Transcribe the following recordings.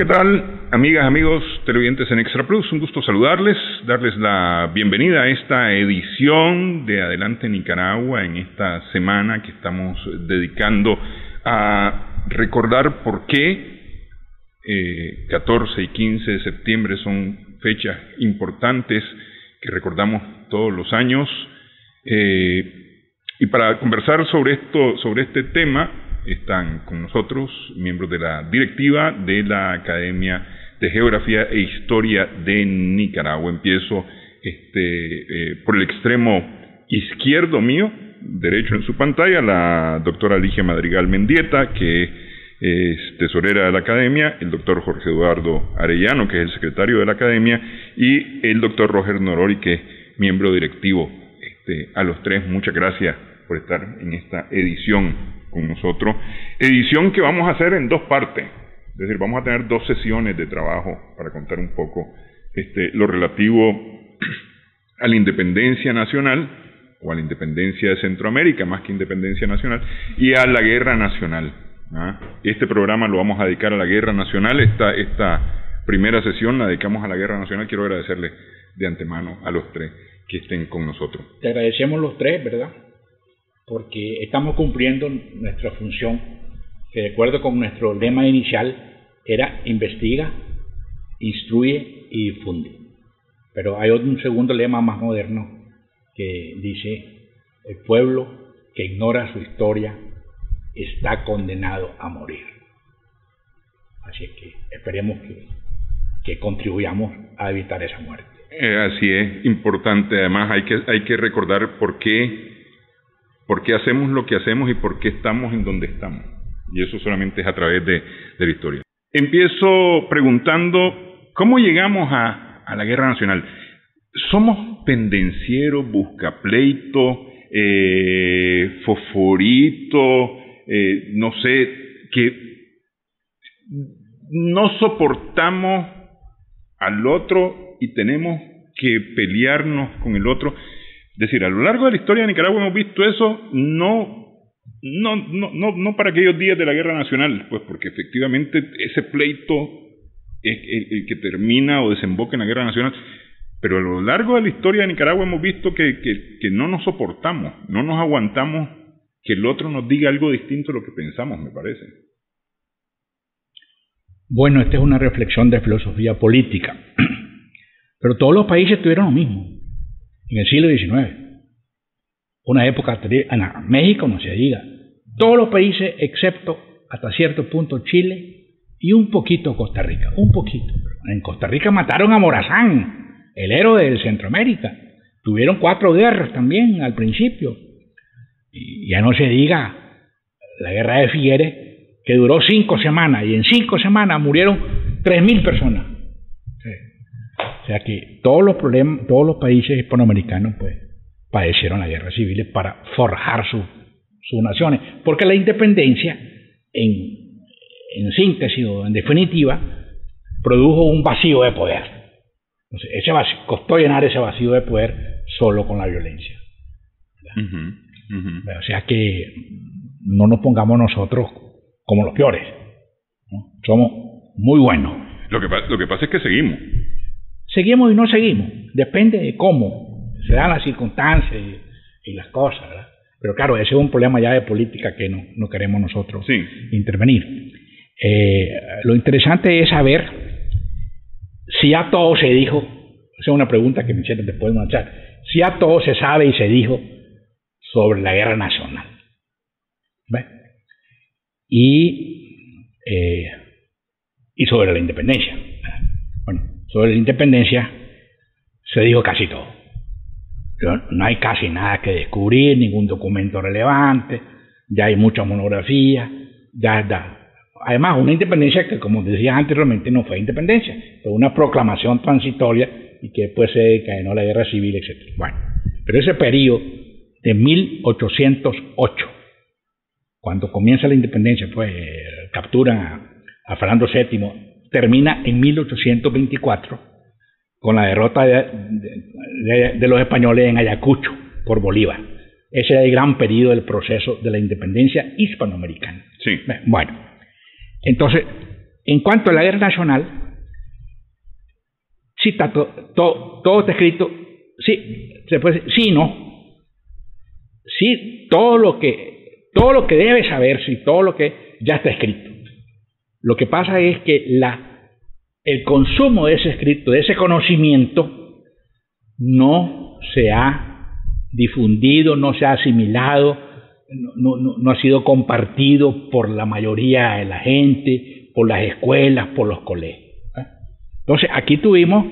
¿qué tal? Amigas, amigos, televidentes en Extra Plus, un gusto saludarles, darles la bienvenida a esta edición de Adelante Nicaragua en esta semana que estamos dedicando a recordar por qué 14 y 15 de septiembre son fechas importantes que recordamos todos los años. Y para conversar sobre este tema, están con nosotros miembros de la directiva de la Academia de Geografía e Historia de Nicaragua. Empiezo por el extremo izquierdo mío, derecho en su pantalla, la doctora Ligia Madrigal Mendieta, que es tesorera de la Academia, el doctor Jorge Eduardo Arellano, que es el secretario de la Academia, y el doctor Roger Norori, que es miembro directivo. A los tres, muchas gracias por estar en esta edición con nosotros. Edición que vamos a hacer en dos partes, es decir, vamos a tener dos sesiones de trabajo para contar un poco lo relativo a la independencia nacional, o a la independencia de Centroamérica, más que independencia nacional, y a la guerra nacional. Este programa lo vamos a dedicar a la guerra nacional. Esta primera sesión la dedicamos a la guerra nacional. Quiero agradecerles de antemano a los tres que estén con nosotros. Te agradecemos los tres, ¿verdad? Porque estamos cumpliendo nuestra función, que de acuerdo con nuestro lema inicial era investiga, instruye y difunde. Pero hay un segundo lema más moderno que dice: el pueblo que ignora su historia está condenado a morir. Así es que esperemos que contribuyamos a evitar esa muerte. Así es, importante. Además hay que recordar por qué hacemos lo que hacemos y por qué estamos en donde estamos. Y eso solamente es a través de la historia. Empiezo preguntando, ¿cómo llegamos a la guerra nacional? ¿Somos pendencieros, buscapleitos, fosforitos, no sé, que no soportamos al otro y tenemos que pelearnos con el otro? Es decir, a lo largo de la historia de Nicaragua hemos visto eso, no para aquellos días de la guerra nacional, pues porque efectivamente ese pleito es el que termina o desemboca en la guerra nacional, pero a lo largo de la historia de Nicaragua hemos visto que no nos soportamos, no nos aguantamos que el otro nos diga algo distinto a lo que pensamos, me parece. Bueno, esta es una reflexión de filosofía política, pero todos los países tuvieron lo mismo en el siglo XIX. Una época, en México no se diga, todos los países excepto hasta cierto punto Chile y un poquito Costa Rica, un poquito. En Costa Rica mataron a Morazán, el héroe de Centroamérica. Tuvieron 4 guerras también al principio. Y ya no se diga la guerra de Figueres, que duró 5 semanas, y en 5 semanas murieron 3.000 personas. Sí. O sea que todos los países hispanoamericanos pues padecieron las guerras civiles para forjar sus naciones, porque la independencia, en síntesis o en definitiva, produjo un vacío de poder. Entonces, costó llenar ese vacío de poder solo con la violencia. O sea que no nos pongamos nosotros como los peores, ¿no? Somos muy buenos. Lo que pasa es que seguimos. Seguimos y no seguimos, depende de cómo se dan las circunstancias y las cosas, ¿verdad? Pero claro, ese es un problema ya de política que no queremos nosotros intervenir. Lo interesante es saber si ya todo se dijo. Esa es una pregunta que me hicieron después de marchar. Si ya todo se sabe y se dijo sobre la guerra nacional. ¿Ve? Y sobre la independencia. Bueno, sobre la independencia se dijo casi todo. Pero no hay casi nada que descubrir, ningún documento relevante, ya hay muchas monografías, Además, una independencia que, como decía anteriormente, no fue independencia, fue una proclamación transitoria y que después se desencadenó la guerra civil, etc. Bueno, pero ese periodo de 1808, cuando comienza la independencia, pues capturan a Fernando VII, termina en 1824 con la derrota de los españoles en Ayacucho por Bolívar. Ese es el gran periodo del proceso de la independencia hispanoamericana. Sí. Bueno, entonces en cuanto a la guerra nacional, sí está todo está escrito, sí, se puede decir, sí y no. Sí, todo lo que debe saberse y todo lo que ya está escrito. Lo que pasa es que el consumo de ese escrito, de ese conocimiento, no se ha difundido, no se ha asimilado, no ha sido compartido por la mayoría de la gente, por las escuelas, por los colegios. Entonces, aquí tuvimos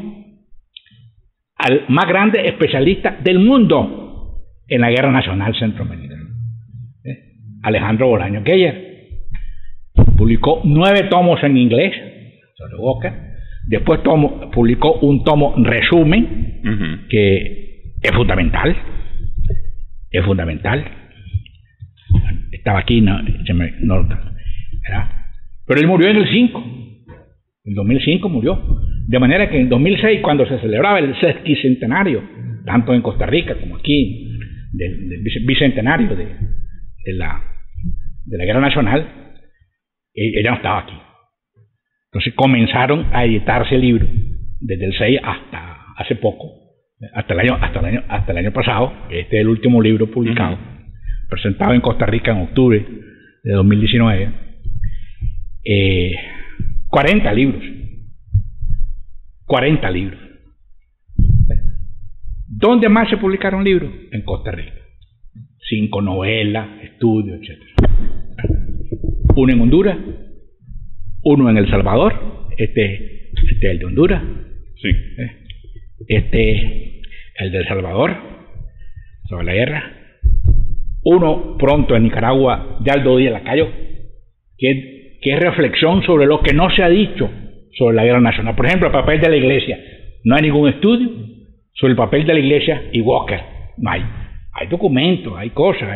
al más grande especialista del mundo en la Guerra Nacional Centroamericana, Alejandro Bolaño Geyer. Publicó 9 tomos en inglés sobre Walker. Después publicó un tomo resumen, que es fundamental. Es fundamental. Estaba aquí, ¿verdad? Pero él murió en el 5. En 2005 murió. De manera que en 2006, cuando se celebraba el sesquicentenario, tanto en Costa Rica como aquí, del bicentenario de la Guerra Nacional, ella no estaba aquí. Entonces comenzaron a editarse libros desde el 6 hasta hace poco, hasta el año pasado. Este es el último libro publicado, presentado en Costa Rica en octubre de 2019. 40 libros. 40 libros. ¿Dónde más se publicaron libros? En Costa Rica. 5 novelas, estudios, etc. Uno en Honduras, uno en El Salvador, este es el de Honduras, sí. El de El Salvador, sobre la guerra, uno pronto en Nicaragua de Aldo Díaz Lacayo, que es reflexión sobre lo que no se ha dicho sobre la guerra nacional. Por ejemplo, el papel de la iglesia. No hay ningún estudio sobre el papel de la iglesia y Walker. No hay. Hay documentos, hay cosas,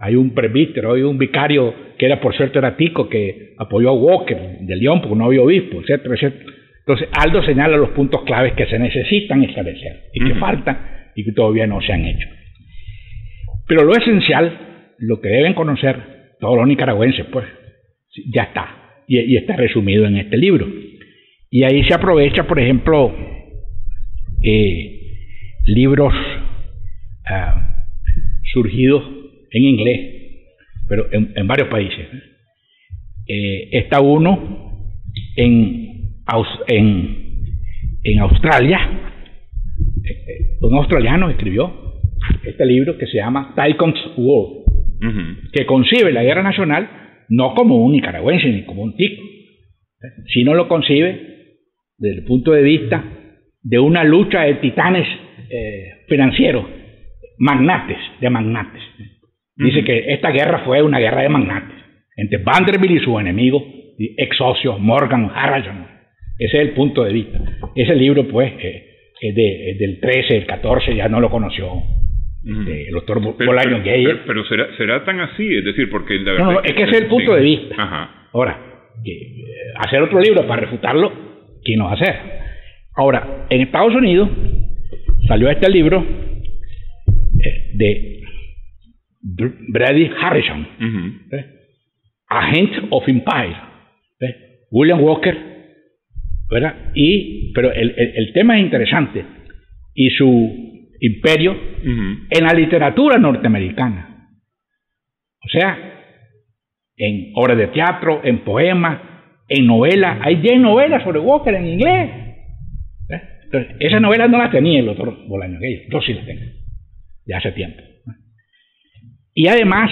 hay un presbítero, hay un vicario que era, por cierto, era tico, que apoyó a Walker de León porque no había obispo, etcétera, etcétera. Entonces, Aldo señala los puntos claves que se necesitan establecer y que faltan y que todavía no se han hecho. Pero lo esencial, lo que deben conocer todos los nicaragüenses, pues, ya está, y está resumido en este libro. Y ahí se aprovecha, por ejemplo, libros surgidos en inglés, pero en varios países. Está uno en Australia. Un australiano escribió este libro que se llama Tycoon's War, que concibe la guerra nacional no como un nicaragüense ni como un tico, sino lo concibe desde el punto de vista de una lucha de titanes financieros, magnates. Dice que esta guerra fue una guerra de magnates entre Vanderbilt y sus enemigos, ex socios Morgan Harrison. Ese es el punto de vista. Ese libro, pues, es del 13, el 14, ya no lo conoció el doctor Bolaño Geyer. Pero será tan así, es decir, porque la verdad no, es que ese es el punto de vista. Ajá. Ahora, hacer otro libro para refutarlo, ¿quién lo va a hacer? Ahora, en Estados Unidos salió este libro de Brady Harrison, Agent of Empire, William Walker, ¿verdad? Pero el tema es interesante, y su imperio en la literatura norteamericana, o sea, en obras de teatro, en poemas, en novelas. Hay 10 novelas sobre Walker en inglés. Entonces, esas novelas no las tenía el doctor Bolaño Geyer, yo sí las tengo, ya hace tiempo. Y además,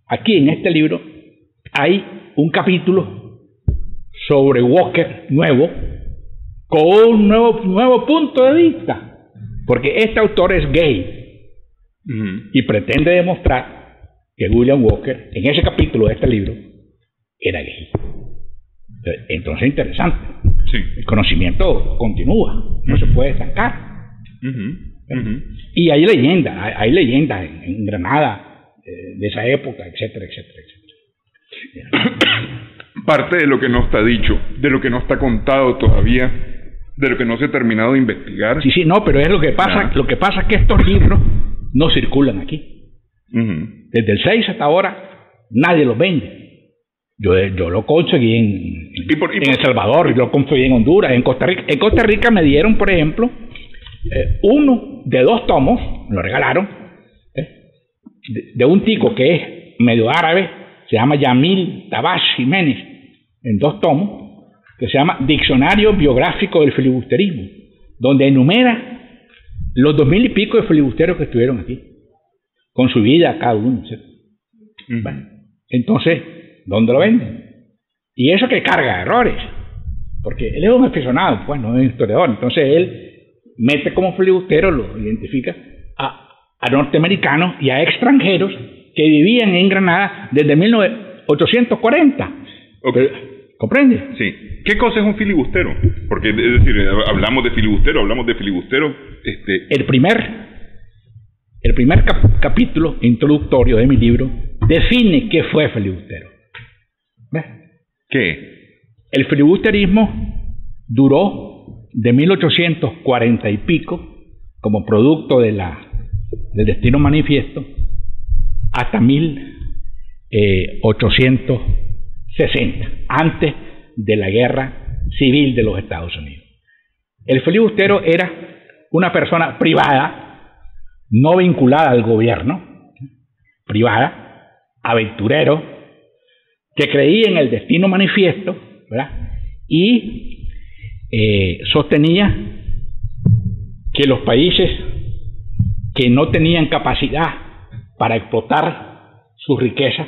aquí en este libro hay un capítulo sobre Walker nuevo, con un nuevo punto de vista, porque este autor es gay y pretende demostrar que William Walker, en ese capítulo de este libro, era gay. Entonces, interesante. Sí. El conocimiento continúa, no se puede estancar. Y hay leyendas en Granada de esa época, etcétera, etcétera, etcétera. Parte de lo que no está dicho, de lo que no está contado todavía, de lo que no se ha terminado de investigar. Sí, no, pero es lo que pasa. Lo que pasa es que estos libros no circulan aquí. Desde el 6 hasta ahora nadie los vende. Yo lo conseguí en El Salvador, yo lo conseguí en Honduras, en Costa Rica. En Costa Rica me dieron, por ejemplo, uno de 2 tomos, me lo regalaron, de un tico que es medio árabe, se llama Yamil Tabash Jiménez, en 2 tomos, que se llama Diccionario Biográfico del Filibusterismo, donde enumera los 2000 y pico de filibusteros que estuvieron aquí, con su vida cada uno, ¿cierto? Bueno, entonces, ¿dónde lo venden? Y eso que carga de errores, porque él es un aficionado, pues no es un historiador. Entonces él mete como filibustero, lo identifica a norteamericanos y a extranjeros que vivían en Granada desde 1840. Okay. ¿Comprende? Sí. ¿Qué cosa es un filibustero? Porque, es decir, hablamos de filibustero. El primer capítulo introductorio de mi libro define qué fue filibustero. ¿Ves? ¿Qué? El filibusterismo duró de 1840 y pico, como producto del Destino Manifiesto, hasta 1860, antes de la Guerra Civil de los Estados Unidos. El filibustero era una persona privada, no vinculada al gobierno, privada, aventurero, que creía en el Destino Manifiesto, ¿verdad? Y sostenía que los países que no tenían capacidad para explotar sus riquezas,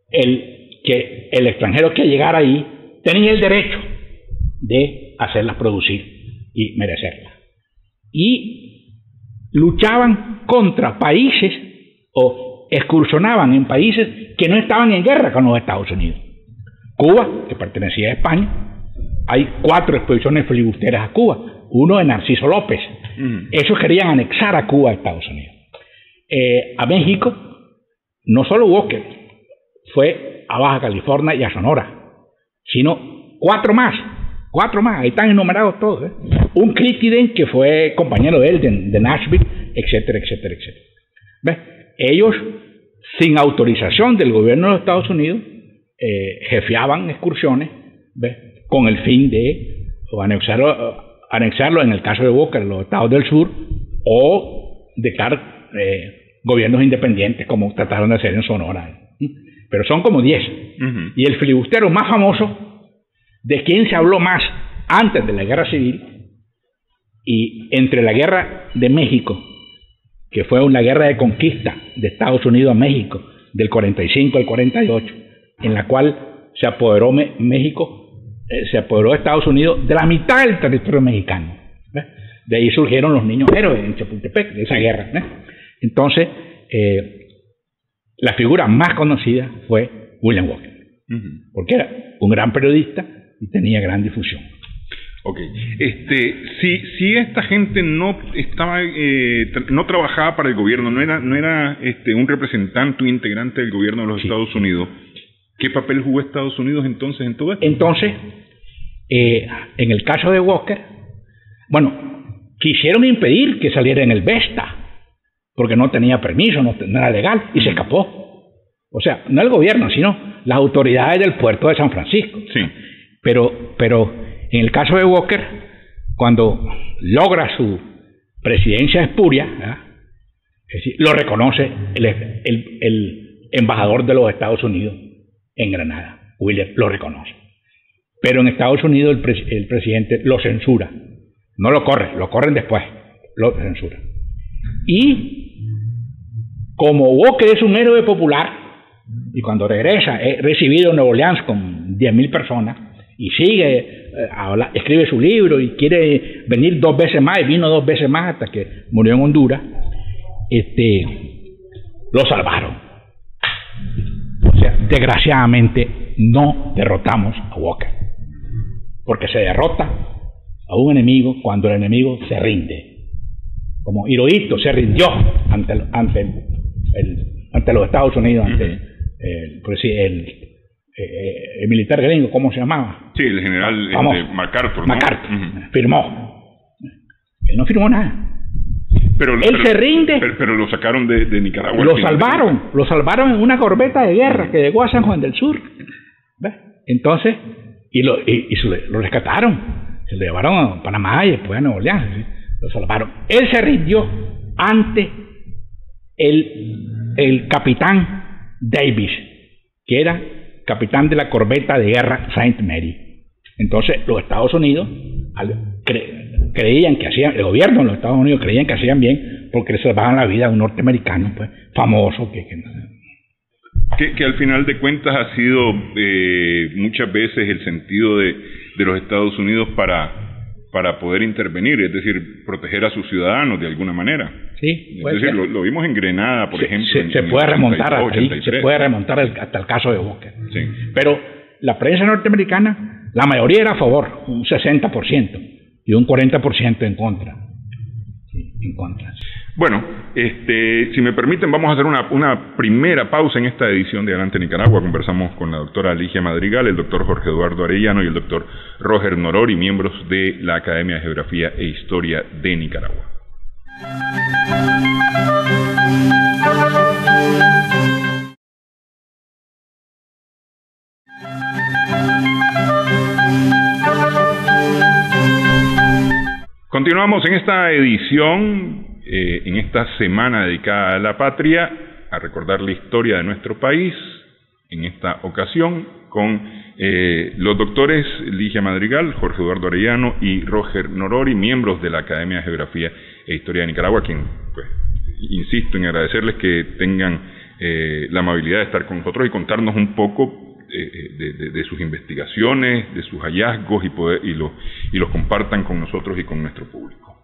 que el extranjero que llegara ahí tenía el derecho de hacerlas producir y merecerlas. Y luchaban contra países o excursionaban en países que no estaban en guerra con los Estados Unidos. Cuba, que pertenecía a España, hay 4 expediciones filibusteras a Cuba, uno de Narciso López. Ellos querían anexar a Cuba a Estados Unidos. A México, no solo Walker fue a Baja California y a Sonora, sino 4 más, ahí están enumerados todos, un Critiden que fue compañero de él de Nashville, etcétera. ¿Ves? Ellos, sin autorización del gobierno de los Estados Unidos, jefeaban excursiones, ¿ves?, con el fin de anexarlo en el caso de Walker, los estados del sur, o declarar gobiernos independientes, como trataron de hacer en Sonora. Pero son como 10. Y el filibustero más famoso, de quien se habló más antes de la Guerra Civil, y entre la Guerra de México, que fue una guerra de conquista de Estados Unidos a México, del 45 al 48, en la cual se apoderó se apoderó Estados Unidos de la mitad del territorio mexicano. ¿Ves? De ahí surgieron los niños héroes en Chapultepec, de esa guerra. ¿Ves? Entonces, la figura más conocida fue William Walker, porque era un gran periodista y tenía gran difusión. Ok. Si esta gente no estaba, no trabajaba para el gobierno, no era un representante o integrante del gobierno de los Estados Unidos, ¿qué papel jugó Estados Unidos entonces en todo esto? Entonces, en el caso de Walker, quisieron impedir que saliera en el Vesta, porque no tenía permiso, no era legal, y se escapó. O sea, no el gobierno, sino las autoridades del puerto de San Francisco. Sí. Pero en el caso de Walker, cuando logra su presidencia espuria, ¿verdad?, es decir, lo reconoce el embajador de los Estados Unidos en Granada, William, lo reconoce. Pero en Estados Unidos el presidente lo censura. No lo corre, lo corren después, lo censura. Y como Walker es un héroe popular, y cuando regresa es recibido en Nueva Orleans con 10,000 personas, y sigue, escribe su libro y quiere venir 2 veces más, y vino 2 veces más hasta que murió en Honduras, lo salvaron. O sea, desgraciadamente no derrotamos a Walker, porque se derrota a un enemigo cuando el enemigo se rinde. Como Hirohito se rindió ante los Estados Unidos, ante el militar gringo, ¿cómo se llamaba? Sí, el general MacArthur, ¿no? MacArthur. Firmó. Él no firmó nada. Él se rinde. Pero lo sacaron de Nicaragua. Lo salvaron en una corbeta de guerra que llegó a San Juan del Sur. ¿Ves? Entonces, lo rescataron. Se lo llevaron a Panamá y después a Nueva Orleans. ¿sí? Lo salvaron. Él se rindió ante el capitán Davis, que era capitán de la corbeta de guerra Saint Mary. Entonces, los Estados Unidos creían que hacían, el gobierno de los Estados Unidos creían que hacían bien porque le salvaban la vida a un norteamericano pues famoso que al final de cuentas ha sido muchas veces el sentido de los Estados Unidos para poder intervenir, es decir, proteger a sus ciudadanos de alguna manera. Sí, es decir, lo vimos en Grenada, por ejemplo. Se puede remontar hasta el caso de Booker. Sí. Pero la prensa norteamericana, la mayoría era a favor, un 60%. Y un 40% en contra. Sí, en contra. Bueno, si me permiten, vamos a hacer una primera pausa en esta edición de Adelante Nicaragua. Conversamos con la doctora Ligia Madrigal, el doctor Jorge Eduardo Arellano y el doctor Roger Norori, miembros de la Academia de Geografía e Historia de Nicaragua. Continuamos en esta edición, en esta semana dedicada a la patria, a recordar la historia de nuestro país, en esta ocasión con los doctores Ligia Madrigal, Jorge Eduardo Arellano y Roger Norori, miembros de la Academia de Geografía e Historia de Nicaragua, quien, pues, insisto en agradecerles que tengan la amabilidad de estar con nosotros y contarnos un poco de sus investigaciones, de sus hallazgos y los compartan con nosotros y con nuestro público.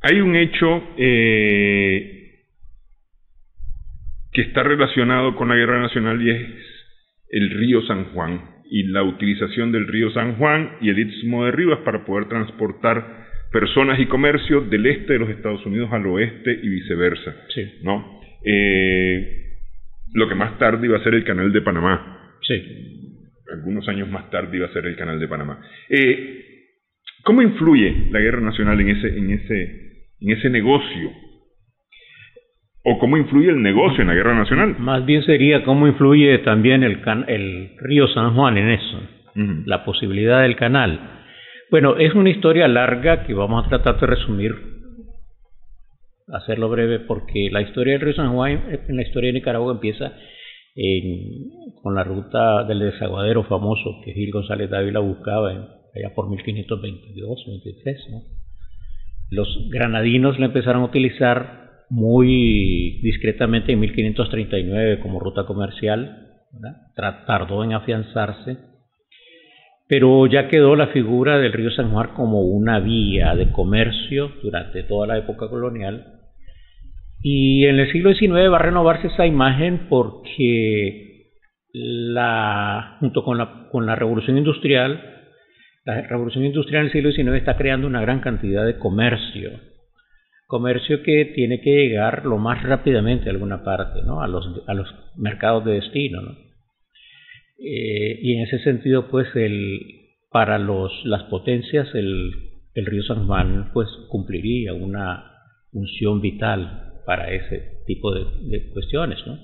Hay un hecho que está relacionado con la Guerra Nacional y es el río San Juan y la utilización del río San Juan y el Istmo de Rivas para poder transportar personas y comercio del este de los Estados Unidos al oeste y viceversa. Sí. ¿No? Lo que más tarde iba a ser el Canal de Panamá. Sí. Algunos años más tarde iba a ser el Canal de Panamá. ¿Cómo influye la Guerra Nacional en ese negocio? ¿O cómo influye el negocio en la Guerra Nacional? Más bien sería cómo influye también el río San Juan en eso, la posibilidad del canal. Bueno, es una historia larga que vamos a tratar de resumir, hacerlo breve, porque la historia del río San Juan en la historia de Nicaragua empieza con la ruta del desaguadero famoso que Gil González Dávila buscaba allá por 1522, 23, ¿no? Los granadinos la empezaron a utilizar muy discretamente en 1539 como ruta comercial, ¿verdad? Tardó en afianzarse, pero ya quedó la figura del río San Juan como una vía de comercio durante toda la época colonial. Y en el siglo XIX va a renovarse esa imagen porque junto con la revolución industrial, la revolución industrial en el siglo XIX está creando una gran cantidad de comercio que tiene que llegar lo más rápidamente a alguna parte, ¿no? a los mercados de destino, ¿no? Y en ese sentido, pues, para las potencias, el río San Juan, pues, cumpliría una función vital para ese tipo de cuestiones, ¿no?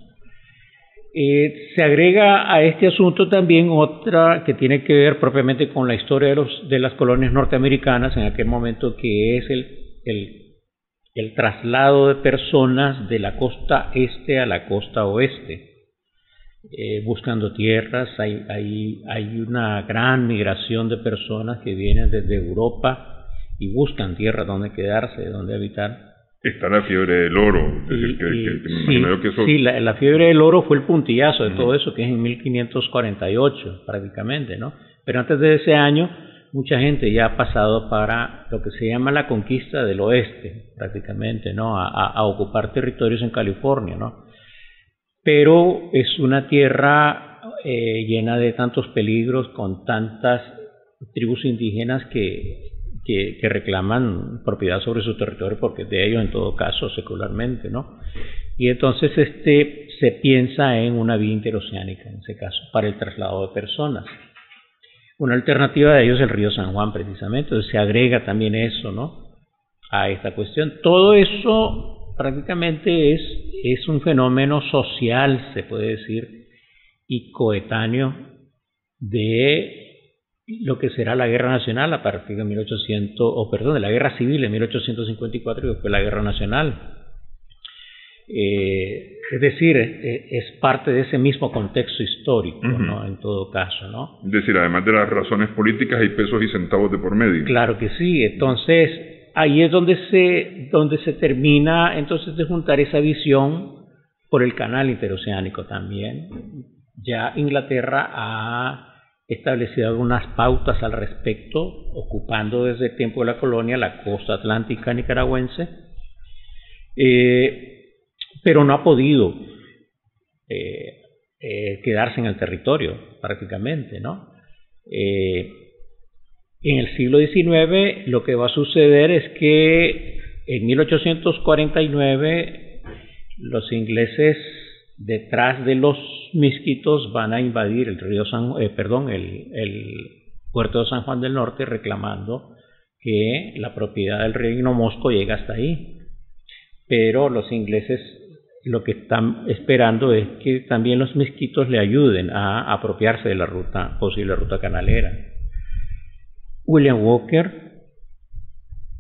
Se agrega a este asunto también otra que tiene que ver propiamente con la historia de las colonias norteamericanas en aquel momento, que es el traslado de personas de la costa este a la costa oeste, buscando tierras. Hay una gran migración de personas que vienen desde Europa y buscan tierra donde quedarse, donde habitar. Está la fiebre del oro. Sí, la fiebre del oro fue el puntillazo de todo eso, que es en 1548 prácticamente, ¿no? Pero antes de ese año, mucha gente ya ha pasado para lo que se llama la conquista del oeste, prácticamente, ¿no? A ocupar territorios en California, ¿no? Pero es una tierra llena de tantos peligros, con tantas tribus indígenas que reclaman propiedad sobre su territorio, porque es de ellos en todo caso, secularmente, ¿no? Y entonces se piensa en una vía interoceánica, en ese caso, para el traslado de personas. Una alternativa de ellos es el río San Juan, precisamente. Entonces se agrega también eso, ¿no? a esta cuestión. Todo eso prácticamente es un fenómeno social, se puede decir, y coetáneo de lo que será la Guerra Nacional a partir de de la Guerra Civil en 1854 y después la Guerra Nacional. Es decir, es parte de ese mismo contexto histórico, ¿no? En todo caso, ¿no? Es decir, además de las razones políticas, hay pesos y centavos de por medio. Claro que sí. Entonces, ahí es donde se termina entonces de juntar esa visión por el canal interoceánico también. Ya Inglaterra ha establecido algunas pautas al respecto, ocupando desde el tiempo de la colonia la costa atlántica nicaragüense, pero no ha podido quedarse en el territorio prácticamente, ¿no? En el siglo XIX lo que va a suceder es que en 1849 los ingleses, detrás de los misquitos, van a invadir el puerto de San Juan del Norte, reclamando que la propiedad del reino Mosco llega hasta ahí. Pero los ingleses lo que están esperando es que también los misquitos le ayuden a apropiarse de la posible ruta canalera. William Walker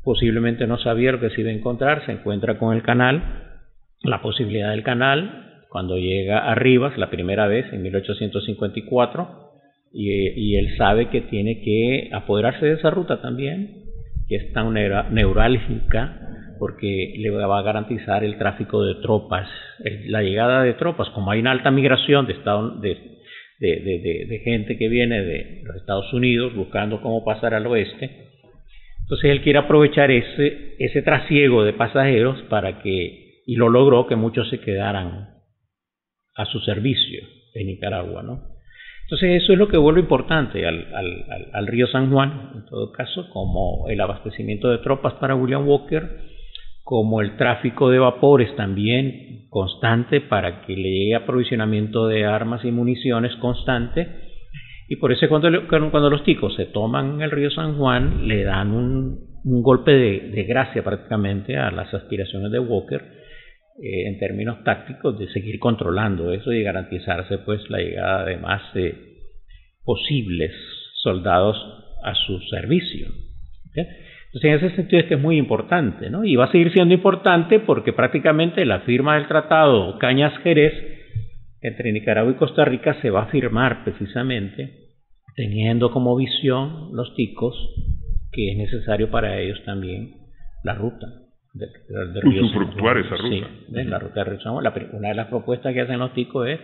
posiblemente no sabía lo que se iba a encontrar, se encuentra con el canal, la posibilidad del canal, cuando llega a Rivas la primera vez en 1854, y él sabe que tiene que apoderarse de esa ruta también, que es tan neurálgica, porque le va a garantizar el tráfico de tropas, la llegada de tropas. Como hay una alta migración de gente que viene de los Estados Unidos buscando cómo pasar al oeste, entonces él quiere aprovechar ese trasiego de pasajeros y lo logró, que muchos se quedaran a su servicio en Nicaragua, ¿no? Entonces eso es lo que vuelve importante al río San Juan, en todo caso, como el abastecimiento de tropas para William Walker, como el tráfico de vapores también constante para que le llegue aprovisionamiento de armas y municiones constante. Y por eso cuando los ticos se toman el río San Juan, le dan un golpe de gracia prácticamente a las aspiraciones de Walker, en términos tácticos, de seguir controlando eso y garantizarse pues la llegada de más posibles soldados a su servicio. ¿Okay? Entonces, en ese sentido es muy importante, ¿no? Y va a seguir siendo importante porque prácticamente la firma del tratado Cañas-Jerez entre Nicaragua y Costa Rica se va a firmar precisamente teniendo como visión los ticos que es necesario para ellos también la ruta usufructuar esa ruta. Sí, la ruta del río San Juan. Una de las propuestas que hacen los ticos es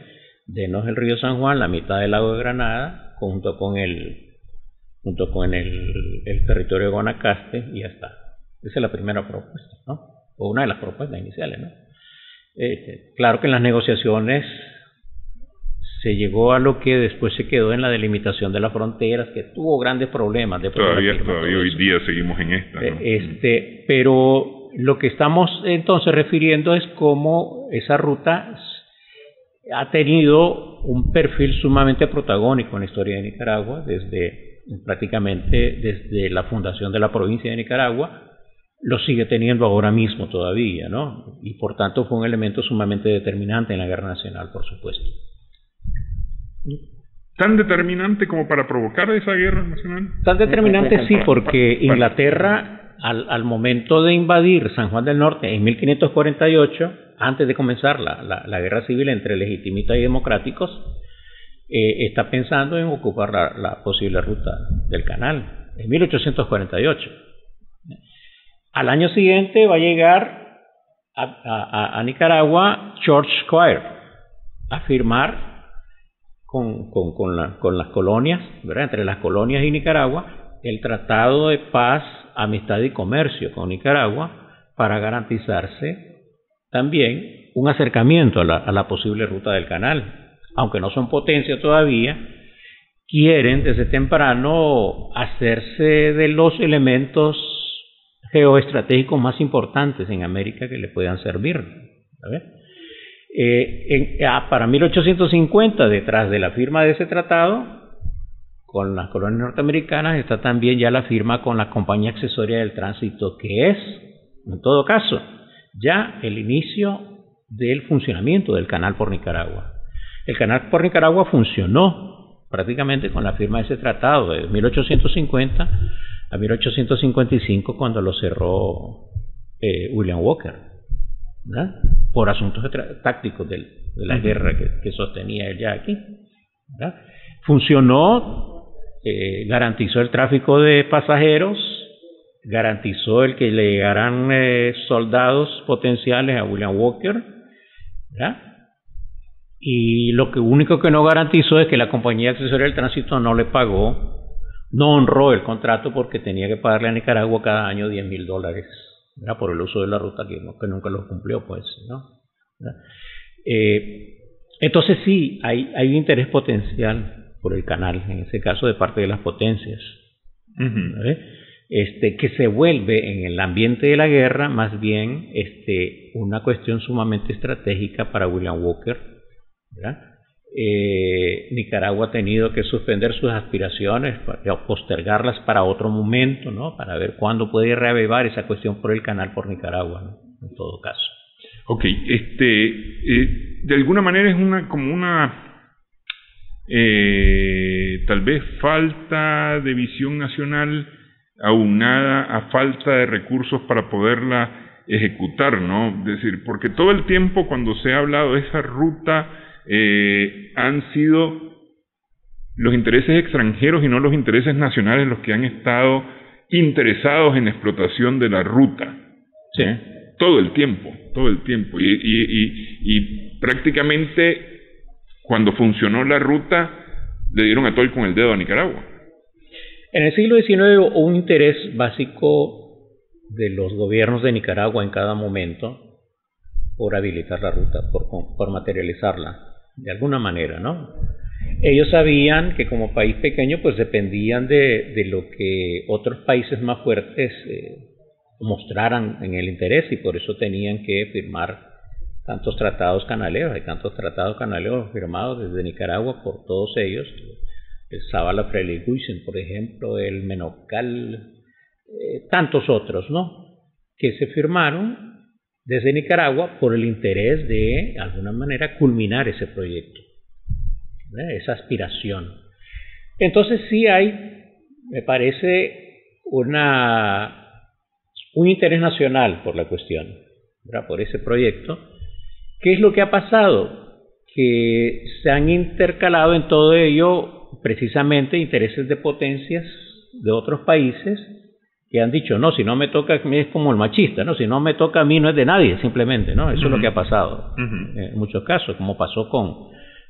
denos el río San Juan, la mitad del lago de Granada, junto con el territorio de Guanacaste, y ya está. Esa es la primera propuesta, ¿no? O una de las propuestas iniciales, ¿no? Claro que en las negociaciones se llegó a lo que después se quedó en la delimitación de las fronteras, que tuvo grandes problemas. Todavía hoy día seguimos en esta, ¿no? Pero lo que estamos entonces refiriendo es cómo esa ruta ha tenido un perfil sumamente protagónico en la historia de Nicaragua, prácticamente desde la fundación de la provincia de Nicaragua. Lo sigue teniendo ahora mismo todavía, ¿no? Y por tanto fue un elemento sumamente determinante en la Guerra Nacional, por supuesto. ¿Tan determinante como para provocar esa guerra nacional? Tan determinante sí, porque Inglaterra, al momento de invadir San Juan del Norte en 1548, antes de comenzar la guerra civil entre legitimistas y democráticos, está pensando en ocupar la posible ruta del canal, en 1848. Al año siguiente va a llegar a Nicaragua George Squire a firmar con las colonias, ¿verdad? Entre las colonias y Nicaragua, el Tratado de Paz, Amistad y Comercio con Nicaragua, para garantizarse también un acercamiento a la posible ruta del canal. Aunque no son potencia todavía, quieren desde temprano hacerse de los elementos geoestratégicos más importantes en América que le puedan servir, ¿sabes? Para 1850, detrás de la firma de ese tratado con las colonias norteamericanas, está también ya la firma con la Compañía Accesoria del Tránsito, que es En todo caso, ya el inicio del funcionamiento del canal por Nicaragua. El canal por Nicaragua funcionó prácticamente con la firma de ese tratado de 1850 a 1855, cuando lo cerró William Walker, ¿verdad? Por asuntos tácticos de la guerra que sostenía él ya aquí, ¿verdad? Funcionó, garantizó el tráfico de pasajeros, garantizó el que le llegaran soldados potenciales a William Walker, ¿verdad? Y lo único que no garantizó es que la compañía accesoria del tránsito no le pagó, no honró el contrato, porque tenía que pagarle a Nicaragua cada año $10,000, ¿verdad? Por el uso de la ruta, que nunca lo cumplió, pues, ¿no? Entonces sí, hay un interés potencial por el canal, en ese caso de parte de las potencias, que se vuelve en el ambiente de la guerra más bien una cuestión sumamente estratégica para William Walker, ¿verdad? Nicaragua ha tenido que suspender sus aspiraciones, postergarlas para otro momento, ¿no? Para ver cuándo puede reavivar esa cuestión por el canal por Nicaragua, ¿no? En todo caso. Ok, de alguna manera es como una tal vez falta de visión nacional aunada a falta de recursos para poderla ejecutar, ¿no? Es decir, porque todo el tiempo cuando se ha hablado de esa ruta han sido los intereses extranjeros y no los intereses nacionales los que han estado interesados en la explotación de la ruta. Sí. Todo el tiempo. Y prácticamente cuando funcionó la ruta le dieron a tol con el dedo a Nicaragua. En el siglo XIX hubo un interés básico de los gobiernos de Nicaragua en cada momento por habilitar la ruta, por materializarla de alguna manera, ¿no? Ellos sabían que como país pequeño pues dependían de lo que otros países más fuertes mostraran en el interés, y por eso tenían que firmar tantos tratados canaleros. Hay tantos tratados canaleros firmados desde Nicaragua por todos ellos: el Zavala-Frelick-Guisen, por ejemplo, el Menocal, tantos otros, ¿no? Que se firmaron desde Nicaragua por el interés de alguna manera culminar ese proyecto, esa aspiración. Entonces sí hay, me parece, un interés nacional por la cuestión, ¿verdad? Por ese proyecto. ¿Qué es lo que ha pasado? Que se han intercalado en todo ello precisamente intereses de potencias de otros países que han dicho, no, si no me toca a mí, es como el machista, ¿no? Si no me toca a mí no es de nadie, simplemente, ¿no? Eso es lo que ha pasado en muchos casos, como pasó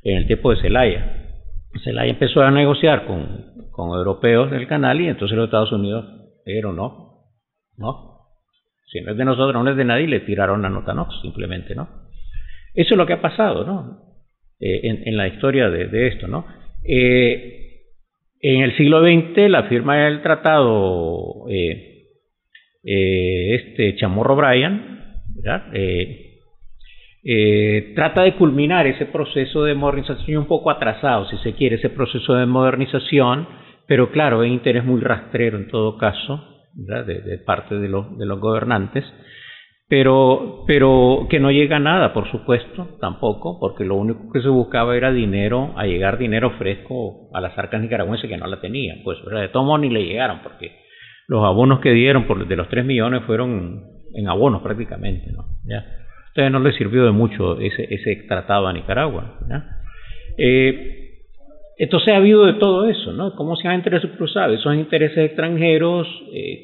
en el tiempo de Zelaya. Zelaya empezó a negociar con europeos del canal, y entonces los Estados Unidos dijeron, no, si no es de nosotros, no es de nadie, y le tiraron la nota NOx, simplemente, ¿no? Eso es lo que ha pasado, ¿no? En la historia de esto, ¿no? En el siglo XX, la firma del tratado Chamorro-Bryan, ¿verdad? Trata de culminar ese proceso de modernización, un poco atrasado, si se quiere, ese proceso de modernización, pero claro, hay interés muy rastrero en todo caso, ¿verdad? De parte de los gobernantes, pero que no llega a nada, por supuesto, tampoco, porque lo único que se buscaba era dinero fresco a las arcas nicaragüenses, que no la tenían, pues, ¿verdad? De todo modo ni le llegaron, porque los abonos que dieron de los 3 millones fueron en abonos prácticamente, ¿no? ¿Ya? Entonces no le sirvió de mucho ese tratado a Nicaragua, ¿ya? Entonces ha habido de todo eso, ¿no? Cómo se han intereses cruzados, esos intereses extranjeros,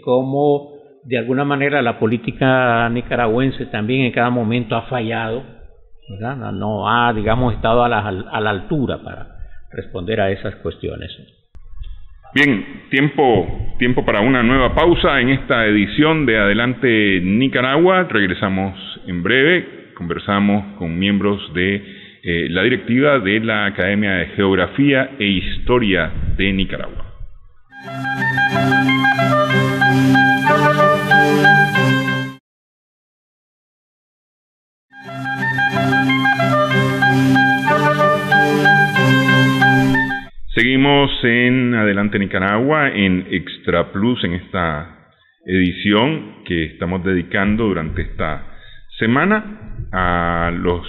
cómo de alguna manera la política nicaragüense también en cada momento ha fallado, ¿verdad? No ha, digamos, estado a la altura para responder a esas cuestiones. Bien, tiempo para una nueva pausa en esta edición de Adelante Nicaragua. Regresamos en breve, conversamos con miembros de la directiva de la Academia de Geografía e Historia de Nicaragua. Seguimos en Adelante Nicaragua, en Extra Plus, en esta edición que estamos dedicando durante esta semana a los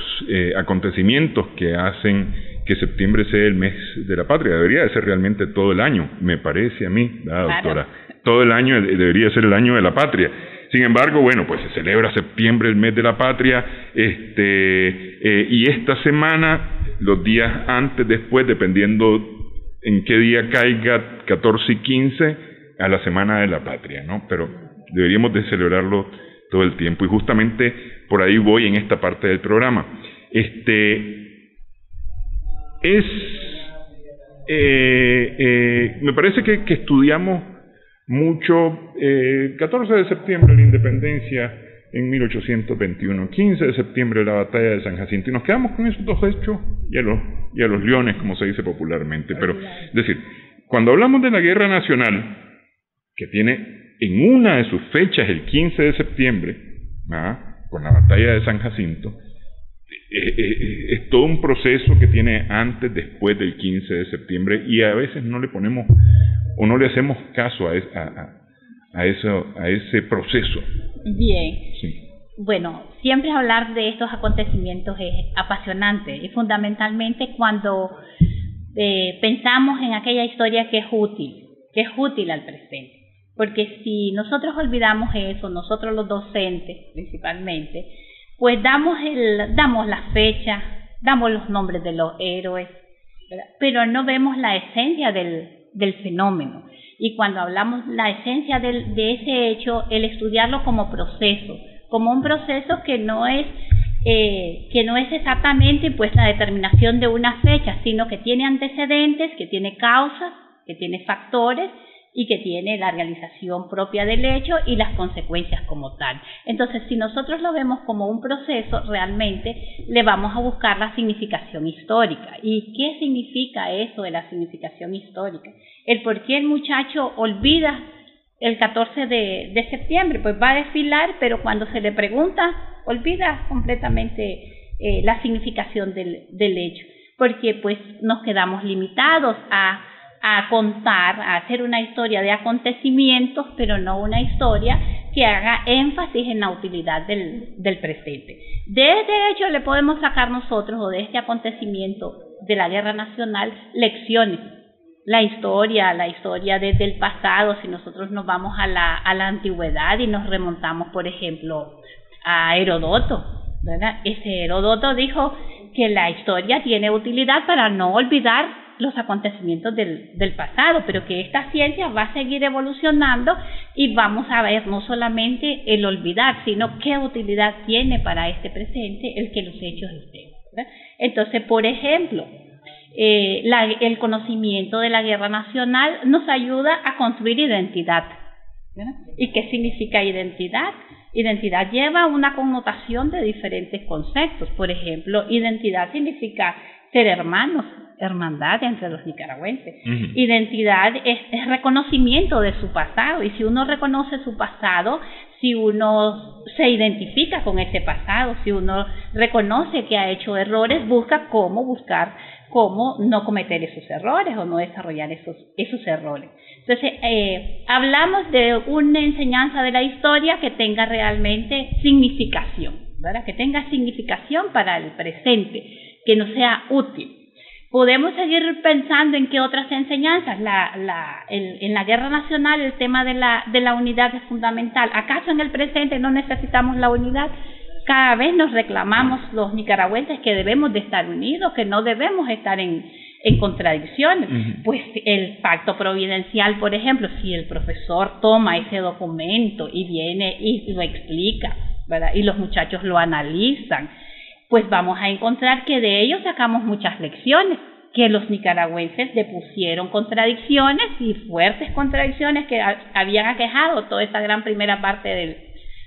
acontecimientos que hacen que septiembre sea el mes de la patria. Debería de ser realmente todo el año, me parece a mí, ¿verdad, doctora? Claro. Todo el año debería ser el año de la patria. Sin embargo, bueno, pues se celebra septiembre el mes de la patria, y esta semana, los días antes, después, dependiendo en qué día caiga, 14 y 15, a la semana de la patria, ¿no? Pero deberíamos de celebrarlo todo el tiempo, y justamente por ahí voy en esta parte del programa. Me parece que estudiamos mucho 14 de septiembre la independencia en 1821, 15 de septiembre la batalla de San Jacinto, y nos quedamos con esos dos hechos y a los leones, como se dice popularmente. Pero, es decir, cuando hablamos de la guerra nacional, que tiene en una de sus fechas el 15 de septiembre, con la batalla de San Jacinto, es todo un proceso que tiene antes, después del 15 de septiembre, y a veces no le ponemos o no le hacemos caso a ese proceso. Bien. Sí. Bueno, siempre hablar de estos acontecimientos es apasionante, y fundamentalmente cuando pensamos en aquella historia que es útil al presente. Porque si nosotros olvidamos eso, nosotros los docentes principalmente, pues damos la fecha, damos los nombres de los héroes, ¿verdad? Pero no vemos la esencia del fenómeno. Y cuando hablamos la esencia de ese hecho, el estudiarlo como proceso, como un proceso que no es exactamente pues la determinación de una fecha, sino que tiene antecedentes, que tiene causas, que tiene factores, y que tiene la realización propia del hecho y las consecuencias como tal. Entonces, si nosotros lo vemos como un proceso, realmente le vamos a buscar la significación histórica. ¿Y qué significa eso de la significación histórica? El por qué el muchacho olvida el 14 de septiembre, pues va a desfilar, pero cuando se le pregunta, olvida completamente la significación del hecho, porque pues nos quedamos limitados a contar, a hacer una historia de acontecimientos, pero no una historia que haga énfasis en la utilidad del presente. De este hecho le podemos sacar nosotros, o de este acontecimiento de la guerra nacional, lecciones. La historia desde el pasado, si nosotros nos vamos a la antigüedad y nos remontamos, por ejemplo, a Heródoto, ¿verdad? Ese Heródoto dijo que la historia tiene utilidad para no olvidar los acontecimientos del pasado, pero que esta ciencia va a seguir evolucionando y vamos a ver no solamente el olvidar, sino qué utilidad tiene para este presente el que los hechos estén, ¿verdad? Entonces, por ejemplo, el conocimiento de la guerra nacional nos ayuda a construir identidad, ¿verdad? ¿Y qué significa identidad? Identidad lleva una connotación de diferentes conceptos. Por ejemplo, identidad significa ser hermanos, hermandad entre los nicaragüenses. Uh-huh. Identidad es reconocimiento de su pasado, y si uno reconoce su pasado, si uno se identifica con ese pasado, si uno reconoce que ha hecho errores, buscar cómo no cometer esos errores o no desarrollar esos errores. Entonces, hablamos de una enseñanza de la historia que tenga realmente significación, ¿verdad? Que tenga significación para el presente, que nos sea útil. Podemos seguir pensando en qué otras enseñanzas. En la guerra nacional el tema de la unidad es fundamental. ¿Acaso en el presente no necesitamos la unidad? Cada vez nos reclamamos los nicaragüenses que debemos de estar unidos, que no debemos estar en contradicciones. Uh-huh. Pues el pacto providencial, por ejemplo, si el profesor toma ese documento y viene y lo explica, ¿verdad? Y los muchachos lo analizan, pues vamos a encontrar que de ello sacamos muchas lecciones, que los nicaragüenses depusieron contradicciones y fuertes contradicciones que habían aquejado toda esta gran primera parte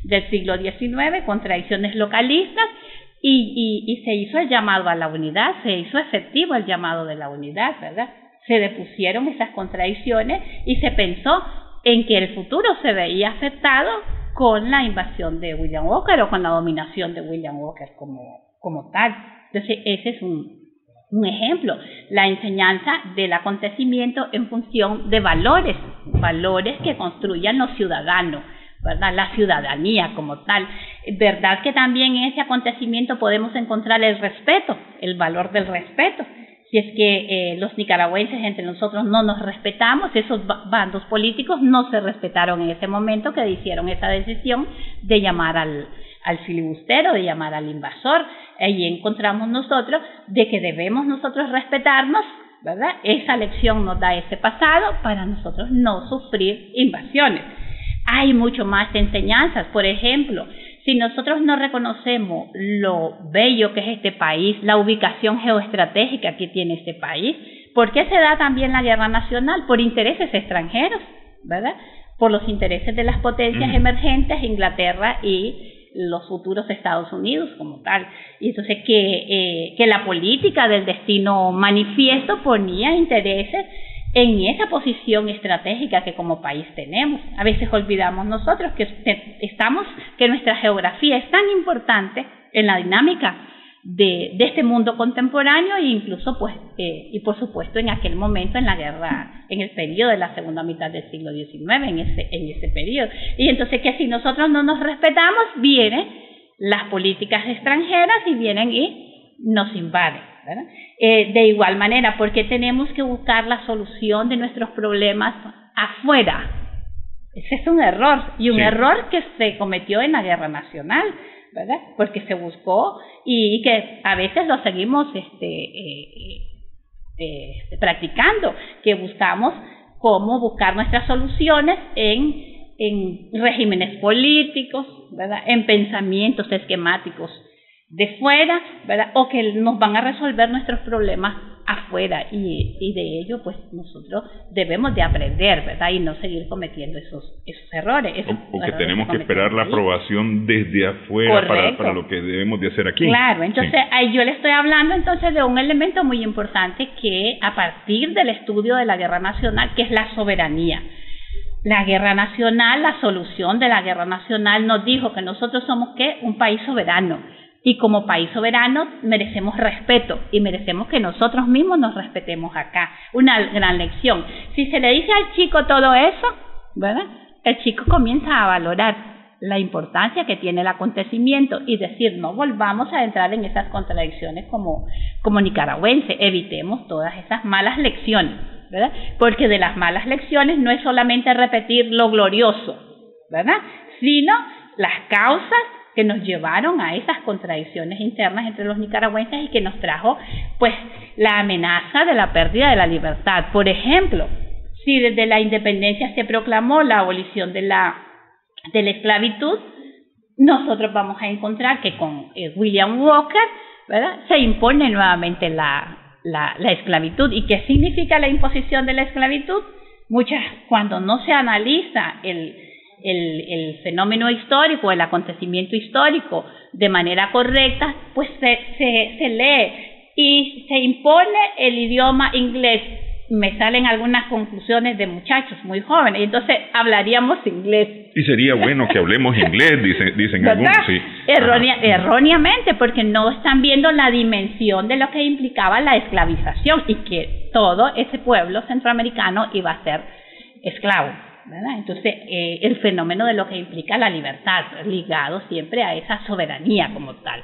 del siglo XIX, contradicciones localistas, y se hizo el llamado a la unidad, se hizo efectivo el llamado de la unidad, ¿verdad? Se depusieron esas contradicciones y se pensó en que el futuro se veía afectado con la invasión de William Walker o con la dominación de William Walker como tal. Entonces ese es un ejemplo, la enseñanza del acontecimiento en función de valores que construyan los ciudadanos, ¿verdad? La ciudadanía como tal. Verdad que también en ese acontecimiento podemos encontrar el respeto, el valor del respeto. Si es que los nicaragüenses entre nosotros no nos respetamos, esos bandos políticos no se respetaron en ese momento que hicieron esa decisión de llamar al filibustero, de llamar al invasor. Ahí encontramos nosotros de que debemos nosotros respetarnos, ¿verdad? Esa lección nos da ese pasado para nosotros no sufrir invasiones. Hay mucho más enseñanzas. Por ejemplo, si nosotros no reconocemos lo bello que es este país, la ubicación geoestratégica que tiene este país, ¿por qué se da también la guerra nacional? Por intereses extranjeros, ¿verdad? Por los intereses de las potencias emergentes, Inglaterra y los futuros Estados Unidos como tal. Y entonces que la política del destino manifiesto ponía intereses en esa posición estratégica que como país tenemos. A veces olvidamos nosotros que nuestra geografía es tan importante en la dinámica de este mundo contemporáneo e incluso pues y por supuesto en aquel momento en la guerra, en el periodo de la segunda mitad del siglo XIX, en ese periodo. Y entonces que si nosotros no nos respetamos, vienen las políticas extranjeras y vienen y nos invaden, ¿verdad? De igual manera, porque tenemos que buscar la solución de nuestros problemas afuera. Ese es un error, y un error que se cometió en la guerra nacional, ¿verdad? Porque se buscó y que a veces lo seguimos practicando, que buscamos cómo buscar nuestras soluciones en regímenes políticos, ¿verdad? En pensamientos esquemáticos de fuera, ¿verdad? O que nos van a resolver nuestros problemas afuera, y de ello pues nosotros debemos de aprender, ¿verdad? Y no seguir cometiendo esos errores. O que tenemos que esperar la aprobación desde afuera para lo que debemos de hacer aquí. Claro, entonces ahí yo le estoy hablando entonces de un elemento muy importante que a partir del estudio de la guerra nacional, que es la soberanía. La guerra nacional, la solución de la guerra nacional nos dijo que nosotros somos ¿qué? Un país soberano. Y como país soberano merecemos respeto y merecemos que nosotros mismos nos respetemos acá. Una gran lección. Si se le dice al chico todo eso, ¿verdad? El chico comienza a valorar la importancia que tiene el acontecimiento y decir, no volvamos a entrar en esas contradicciones como nicaragüenses, evitemos todas esas malas lecciones, ¿verdad? Porque de las malas lecciones no es solamente repetir lo glorioso, ¿verdad? Sino las causas que nos llevaron a esas contradicciones internas entre los nicaragüenses y que nos trajo pues la amenaza de la pérdida de la libertad. Por ejemplo, si desde la independencia se proclamó la abolición de la esclavitud, nosotros vamos a encontrar que con William Walker, ¿verdad?, se impone nuevamente la esclavitud. ¿Y qué significa la imposición de la esclavitud? Cuando no se analiza el fenómeno histórico, el acontecimiento histórico de manera correcta, pues se lee y se impone el idioma inglés. Me salen algunas conclusiones de muchachos muy jóvenes, y entonces hablaríamos inglés. Y sería bueno que hablemos inglés, dicen algunos, sí. Erróneamente, porque no están viendo la dimensión de lo que implicaba la esclavización y que todo ese pueblo centroamericano iba a ser esclavo, ¿verdad? Entonces, el fenómeno de lo que implica la libertad, ligado siempre a esa soberanía como tal.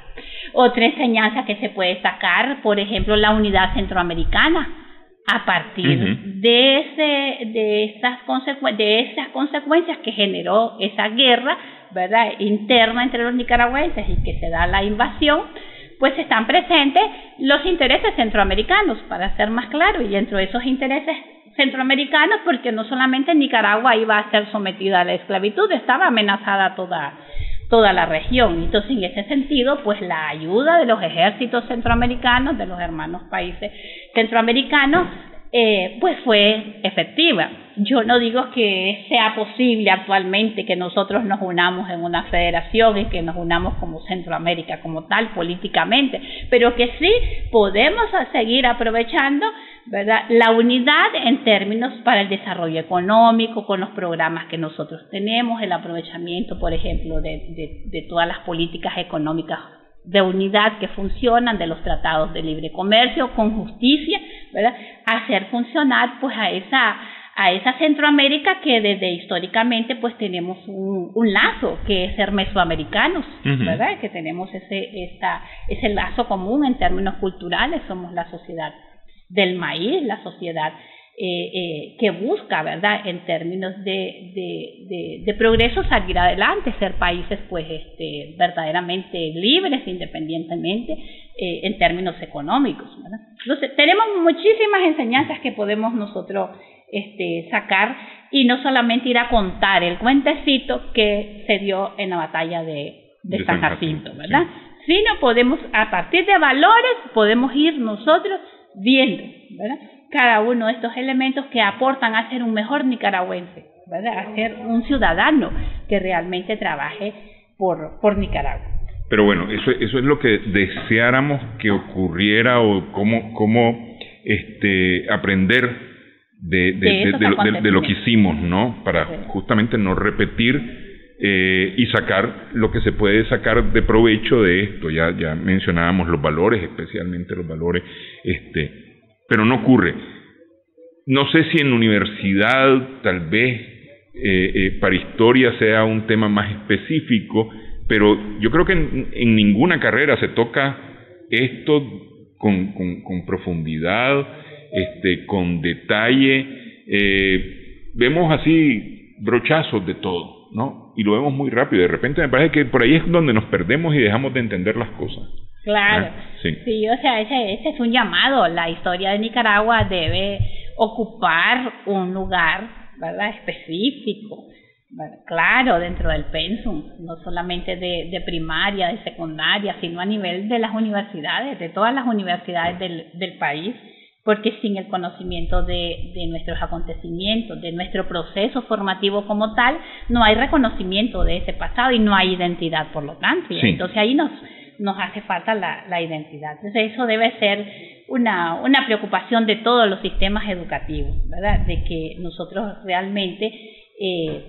Otra enseñanza que se puede destacar, por ejemplo, la unidad centroamericana, a partir de esas consecuencias que generó esa guerra, ¿verdad?, interna entre los nicaragüenses, y que se da la invasión, pues están presentes los intereses centroamericanos, para ser más claro, y dentro de esos intereses centroamericanos, porque no solamente Nicaragua iba a ser sometida a la esclavitud, estaba amenazada toda la región. Entonces, en ese sentido, pues la ayuda de los ejércitos centroamericanos, de los hermanos países centroamericanos, pues fue efectiva. Yo no digo que sea posible actualmente que nosotros nos unamos en una federación y que nos unamos como Centroamérica como tal políticamente, pero que sí podemos seguir aprovechando, ¿verdad?, la unidad en términos para el desarrollo económico, con los programas que nosotros tenemos, el aprovechamiento, por ejemplo, de todas las políticas económicas de unidad que funcionan, de los tratados de libre comercio, con justicia, ¿verdad?, hacer funcionar pues a a esa Centroamérica que desde históricamente pues tenemos un lazo que es ser mesoamericanos, ¿verdad? Que tenemos ese lazo común en términos culturales. Somos la sociedad del maíz, la sociedad que busca, ¿verdad?, en términos de progreso salir adelante, ser países pues verdaderamente libres independientemente en términos económicos, ¿verdad? Entonces tenemos muchísimas enseñanzas que podemos nosotros sacar, y no solamente ir a contar el cuentecito que se dio en la batalla de San Jacinto, ¿verdad? Sí. Sino podemos, a partir de valores, podemos ir nosotros viendo, ¿verdad?, cada uno de estos elementos que aportan a ser un mejor nicaragüense, ¿verdad?, a ser un ciudadano que realmente trabaje por Nicaragua. Pero bueno, eso es lo que deseáramos que ocurriera, o cómo aprender de lo que hicimos, ¿no? Para justamente no repetir y sacar lo que se puede sacar de provecho de esto. Ya mencionábamos los valores, especialmente los valores, pero no ocurre. No sé si en universidad tal vez para historia sea un tema más específico, pero yo creo que en ninguna carrera se toca esto con profundidad, con detalle. Vemos así brochazos de todo, ¿no? Y lo vemos muy rápido. De repente me parece que por ahí es donde nos perdemos y dejamos de entender las cosas. Claro, sí, o sea, ese es un llamado. La historia de Nicaragua debe ocupar un lugar, ¿verdad?, específico, ¿verdad?, claro, dentro del pensum, no solamente de primaria, de secundaria, sino a nivel de las universidades, de todas las universidades del país, porque sin el conocimiento de nuestros acontecimientos, de nuestro proceso formativo como tal, no hay reconocimiento de ese pasado y no hay identidad, por lo tanto. Sí. Entonces ahí nos hace falta la identidad. Entonces eso debe ser una preocupación de todos los sistemas educativos, ¿verdad?, de que nosotros realmente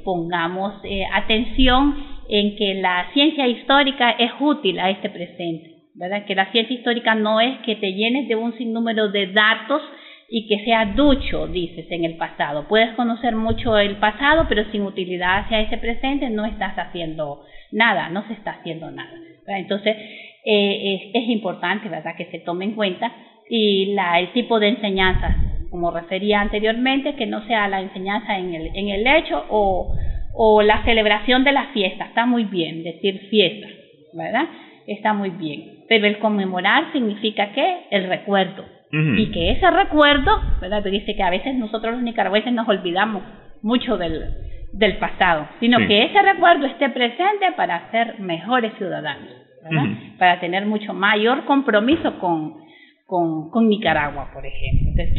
pongamos atención en que la ciencia histórica es útil a este presente, ¿verdad?, que la ciencia histórica no es que te llenes de un sinnúmero de datos y que sea ducho, dices, en el pasado. Puedes conocer mucho el pasado, pero sin utilidad hacia ese presente no estás haciendo nada, no se está haciendo nada, ¿verdad? Entonces es importante, ¿verdad?, que se tome en cuenta, y el tipo de enseñanza, como refería anteriormente, que no sea la enseñanza en el hecho o la celebración de la fiesta. Está muy bien decir fiesta, ¿verdad?, está muy bien, pero el conmemorar significa ¿qué? El recuerdo. Y que ese recuerdo, ¿verdad?, dice que a veces nosotros los nicaragüenses nos olvidamos mucho del pasado, sino que ese recuerdo esté presente para ser mejores ciudadanos, ¿verdad?, para tener mucho mayor compromiso con Nicaragua, por ejemplo. Entonces,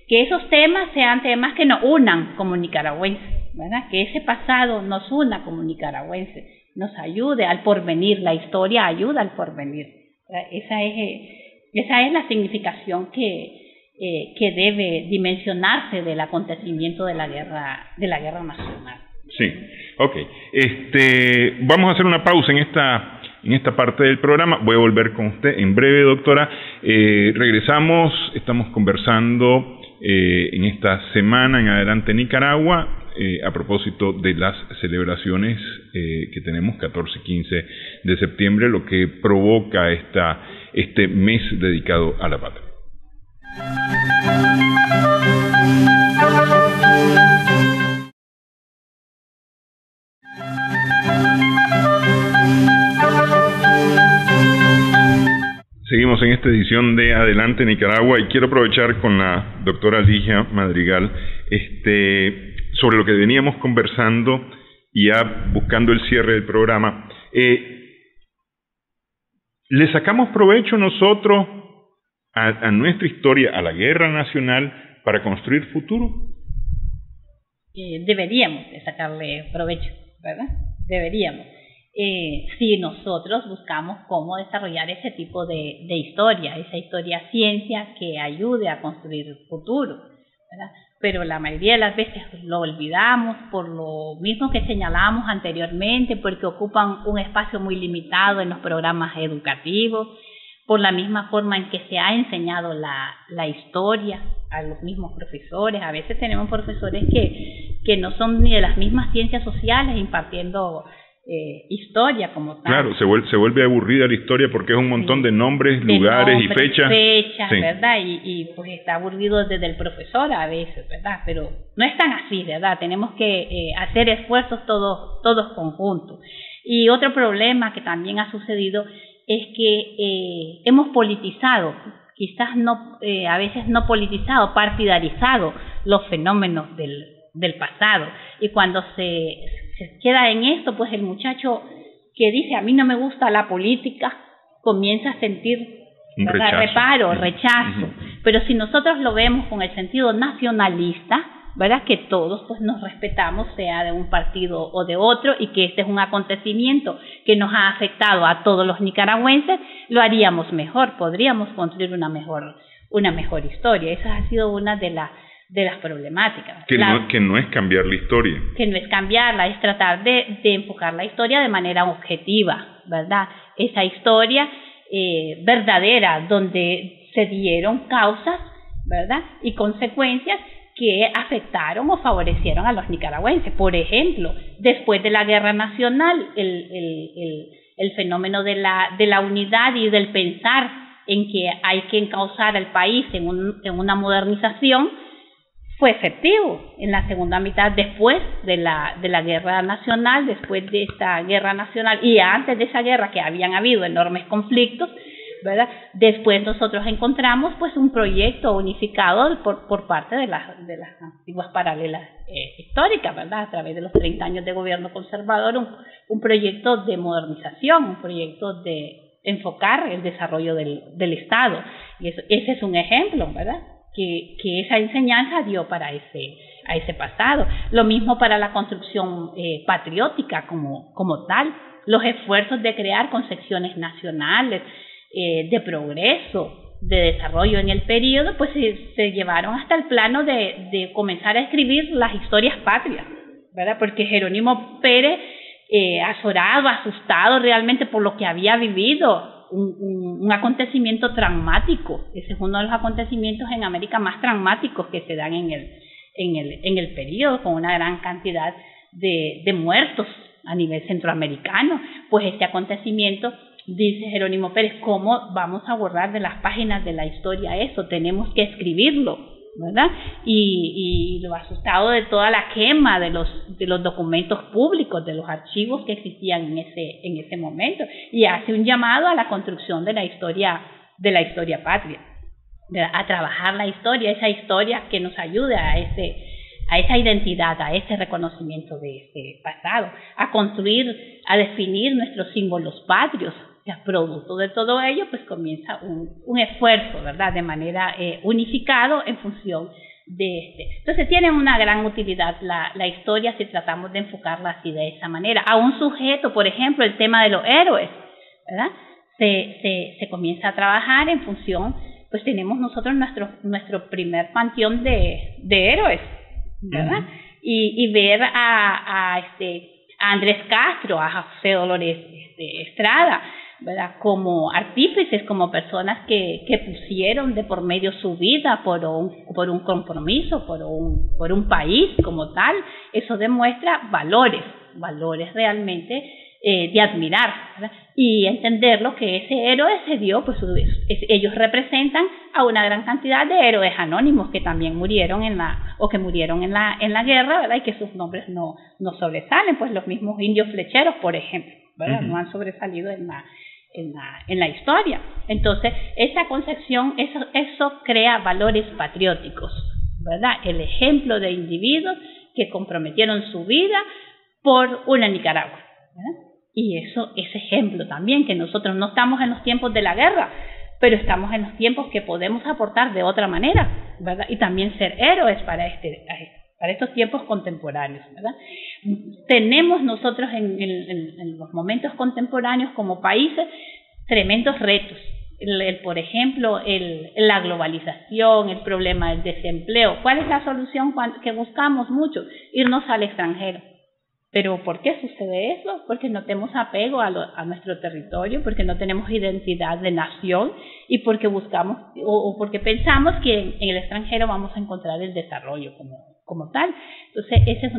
que esos temas sean temas que nos unan como nicaragüenses, ¿verdad?, que ese pasado nos una como nicaragüenses, nos ayude al porvenir. La historia ayuda al porvenir, ¿verdad? Esa es la significación que debe dimensionarse del acontecimiento de la guerra nacional. Sí, okay. Vamos a hacer una pausa en esta parte del programa. Voy a volver con usted en breve, doctora. Regresamos, estamos conversando en esta semana en Adelante Nicaragua, a propósito de las celebraciones que tenemos 14 y 15 de septiembre, lo que provoca este mes dedicado a la patria. Seguimos en esta edición de Adelante Nicaragua y quiero aprovechar con la doctora Ligia Madrigal sobre lo que veníamos conversando y ya buscando el cierre del programa. ¿Le sacamos provecho nosotros a nuestra historia, a la guerra nacional, para construir futuro? Deberíamos de sacarle provecho, ¿verdad? Deberíamos. Si nosotros buscamos cómo desarrollar ese tipo de historia, esa historia ciencia que ayude a construir el futuro, ¿verdad? Pero la mayoría de las veces lo olvidamos por lo mismo que señalábamos anteriormente, porque ocupan un espacio muy limitado en los programas educativos, por la misma forma en que se ha enseñado la historia a los mismos profesores. A veces tenemos profesores que no son ni de las mismas ciencias sociales impartiendo historia como tal. Claro, se vuelve aburrida la historia porque es un montón de nombres, lugares y fechas. Sí. ¿Verdad? Y pues está aburrido desde el profesor a veces, ¿verdad? Pero no es tan así, ¿verdad? Tenemos que hacer esfuerzos todos conjuntos. Y otro problema que también ha sucedido es que hemos politizado, quizás no, a veces no politizado, partidarizado los fenómenos del pasado. Y cuando se queda en esto, pues el muchacho que dice a mí no me gusta la política comienza a sentir rechazo. Pero si nosotros lo vemos con el sentido nacionalista, ¿verdad? Que todos pues nos respetamos, sea de un partido o de otro, y que este es un acontecimiento que nos ha afectado a todos los nicaragüenses, lo haríamos mejor, podríamos construir una mejor historia. Esa ha sido una de las problemáticas. Que no es cambiar la historia. Que no es cambiarla, es tratar de enfocar la historia de manera objetiva, ¿verdad? Esa historia verdadera, donde se dieron causas, ¿verdad? Y consecuencias que afectaron o favorecieron a los nicaragüenses. Por ejemplo, después de la Guerra Nacional, el fenómeno de la unidad y del pensar en que hay que encauzar al país en una modernización fue efectivo en la segunda mitad, después de la Guerra Nacional, después de esta Guerra Nacional y antes de esa guerra, que habían habido enormes conflictos, ¿verdad? Después nosotros encontramos pues un proyecto unificado por parte de las antiguas paralelas históricas, ¿verdad? A través de los 30 años de gobierno conservador, un proyecto de modernización, un proyecto de enfocar el desarrollo del Estado. Y ese es un ejemplo, ¿verdad? Que esa enseñanza dio a ese pasado. Lo mismo para la construcción patriótica como tal, los esfuerzos de crear concepciones nacionales, de progreso, de desarrollo en el periodo, pues se llevaron hasta el plano de comenzar a escribir las historias patrias, ¿verdad? Porque Jerónimo Pérez, azorado, asustado realmente por lo que había vivido, un acontecimiento traumático. Ese es uno de los acontecimientos en América más traumáticos que se dan en el periodo, con una gran cantidad de muertos a nivel centroamericano. Pues este acontecimiento, dice Jerónimo Pérez, ¿cómo vamos a borrar de las páginas de la historia eso? Tenemos que escribirlo, ¿verdad? Y lo asustado de toda la quema de los documentos públicos, de los archivos que existían en ese momento, y hace un llamado a la construcción de la historia patria, a trabajar la historia, esa historia que nos ayude a esa identidad, a ese reconocimiento de ese pasado, a construir, a definir nuestros símbolos patrios. Producto de todo ello, pues comienza un esfuerzo, ¿verdad?, de manera unificado en función de Entonces tiene una gran utilidad la historia si tratamos de enfocarla así, de esa manera. A un sujeto, por ejemplo, el tema de los héroes, ¿verdad?, se comienza a trabajar en función, pues tenemos nosotros nuestro primer panteón de héroes, ¿verdad? Y ver a Andrés Castro, a José Dolores Estrada, ¿verdad?, como artífices, como personas que pusieron de por medio su vida por un compromiso, por un país como tal. Eso demuestra valores realmente de admirar, ¿verdad? Y entenderlo, que ese héroe se dio, pues ellos representan a una gran cantidad de héroes anónimos que también murieron en la guerra, ¿verdad?, y que sus nombres no sobresalen, pues los mismos indios flecheros, por ejemplo, ¿verdad?, no han sobresalido en la historia. Entonces, esa concepción, eso crea valores patrióticos, ¿verdad? El ejemplo de individuos que comprometieron su vida por una Nicaragua, ¿verdad? Y eso es ejemplo también, que nosotros no estamos en los tiempos de la guerra, pero estamos en los tiempos que podemos aportar de otra manera, ¿verdad? Y también ser héroes para estos tiempos contemporáneos, ¿verdad? Tenemos nosotros en los momentos contemporáneos como países tremendos retos. Por ejemplo, la globalización, el problema del desempleo. ¿Cuál es la solución que buscamos mucho? Irnos al extranjero, ¿Pero por qué sucede eso? Porque no tenemos apego a nuestro territorio, porque no tenemos identidad de nación y porque buscamos o porque pensamos que en el extranjero vamos a encontrar el desarrollo como tal. Entonces, esa es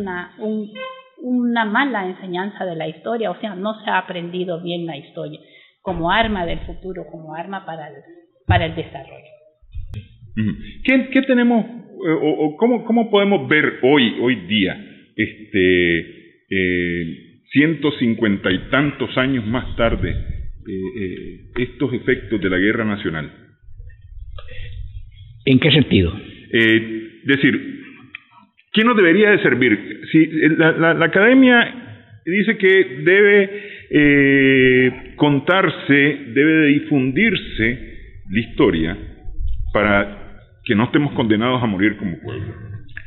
una mala enseñanza de la historia, o sea, no se ha aprendido bien la historia como arma del futuro, como arma para el desarrollo. ¿Qué tenemos o cómo podemos ver hoy día 150 y tantos años más tarde estos efectos de la guerra nacional? ¿En qué sentido? Decir, ¿qué nos debería de servir? Si la academia dice que debe contarse, debe de difundirse la historia para que no estemos condenados a morir como pueblo.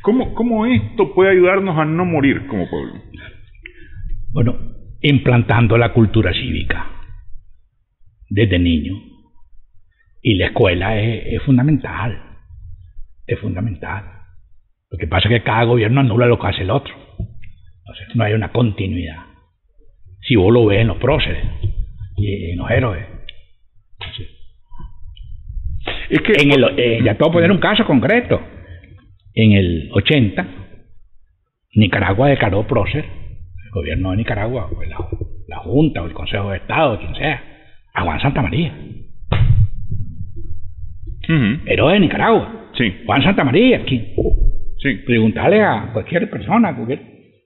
¿Cómo esto puede ayudarnos a no morir como pueblo? Bueno, implantando la cultura cívica desde niño. Y la escuela es fundamental. Es fundamental. Lo que pasa es que cada gobierno anula lo que hace el otro. Entonces no hay una continuidad. Si vos lo ves en los próceres y en los héroes. Sí. Es que ya te voy a poner un caso concreto. En el 80, Nicaragua declaró prócer, el gobierno de Nicaragua, o la Junta, o el Consejo de Estado, quien sea, a Juan Santamaría. Héroe de Nicaragua. Sí. Juan Santamaría, aquí. Sí. Preguntarle a cualquier persona,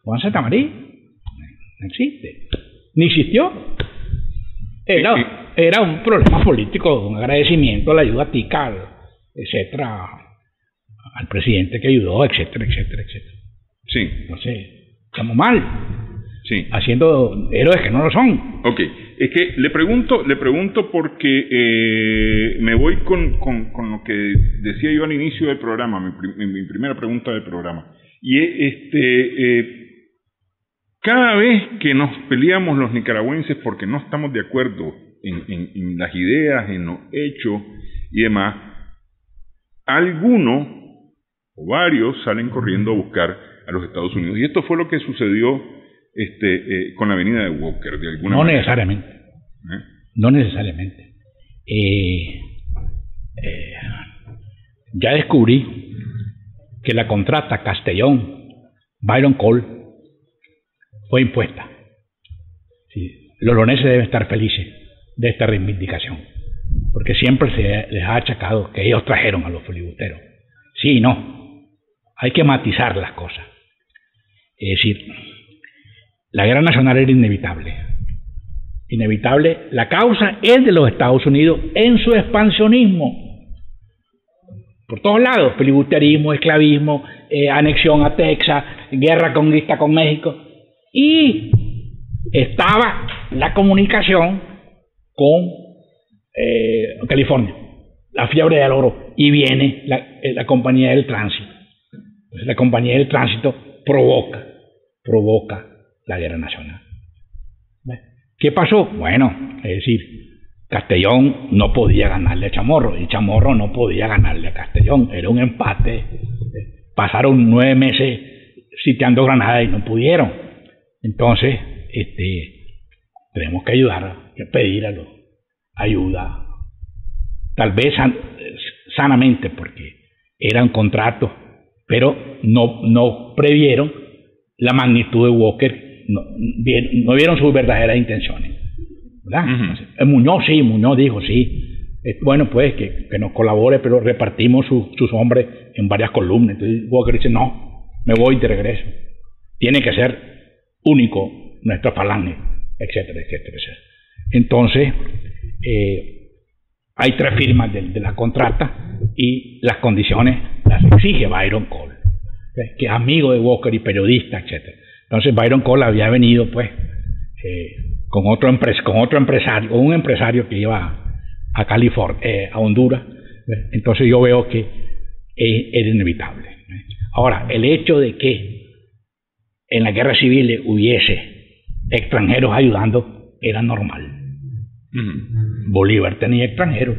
Juan Santamaría, no existe, ni existió. Era un problema político, un agradecimiento a la ayuda tica, etcétera, al presidente que ayudó, etcétera, etcétera, etcétera. Sí. Entonces, estamos mal. Sí. Haciendo héroes que no lo son. Ok. Es que le pregunto porque me voy con lo que decía yo al inicio del programa, mi primera pregunta del programa. Y cada vez que nos peleamos los nicaragüenses porque no estamos de acuerdo en las ideas, en los hechos y demás, algunos o varios salen corriendo a buscar a los Estados Unidos. Y esto fue lo que sucedió con la venida de Walker, de alguna manera. Necesariamente. No necesariamente. Ya descubrí que la contrata Castellón-Byron Cole fue impuesta. Sí, los leoneses deben estar felices de esta reivindicación, porque siempre se les ha achacado que ellos trajeron a los filibusteros. Sí y no. Hay que matizar las cosas. Es decir, la guerra nacional era inevitable. Inevitable. La causa es de los Estados Unidos en su expansionismo. Por todos lados. Filibusterismo, esclavismo, anexión a Texas, guerra conquista con México. Y estaba la comunicación con California. La fiebre del oro. Y viene la compañía del tránsito. Entonces, la compañía del tránsito provoca la guerra nacional. ¿Qué pasó? Bueno, es decir, Castellón no podía ganarle a Chamorro y Chamorro no podía ganarle a Castellón. Era un empate. Pasaron 9 meses sitiando Granada y no pudieron. Entonces, tenemos que ayudar, que pedir ayuda, tal vez sanamente, porque eran contratos, pero no previeron la magnitud de Walker. No vieron sus verdaderas intenciones, ¿verdad? Entonces, Muñoz dijo, sí, bueno, pues que nos colabore, pero repartimos sus hombres en varias columnas. Entonces Walker dice, no, me voy de regreso, tiene que ser único nuestra falange, etcétera, etcétera, etcétera. Entonces hay 3 firmas de la contrata y las condiciones las exige Byron Cole, que es amigo de Walker y periodista, etcétera. Entonces Byron Cole había venido pues con otro empresario, un empresario que iba a California, a Honduras. Entonces yo veo que era inevitable. Ahora, el hecho de que en la guerra civil hubiese extranjeros ayudando era normal. Bolívar tenía extranjeros,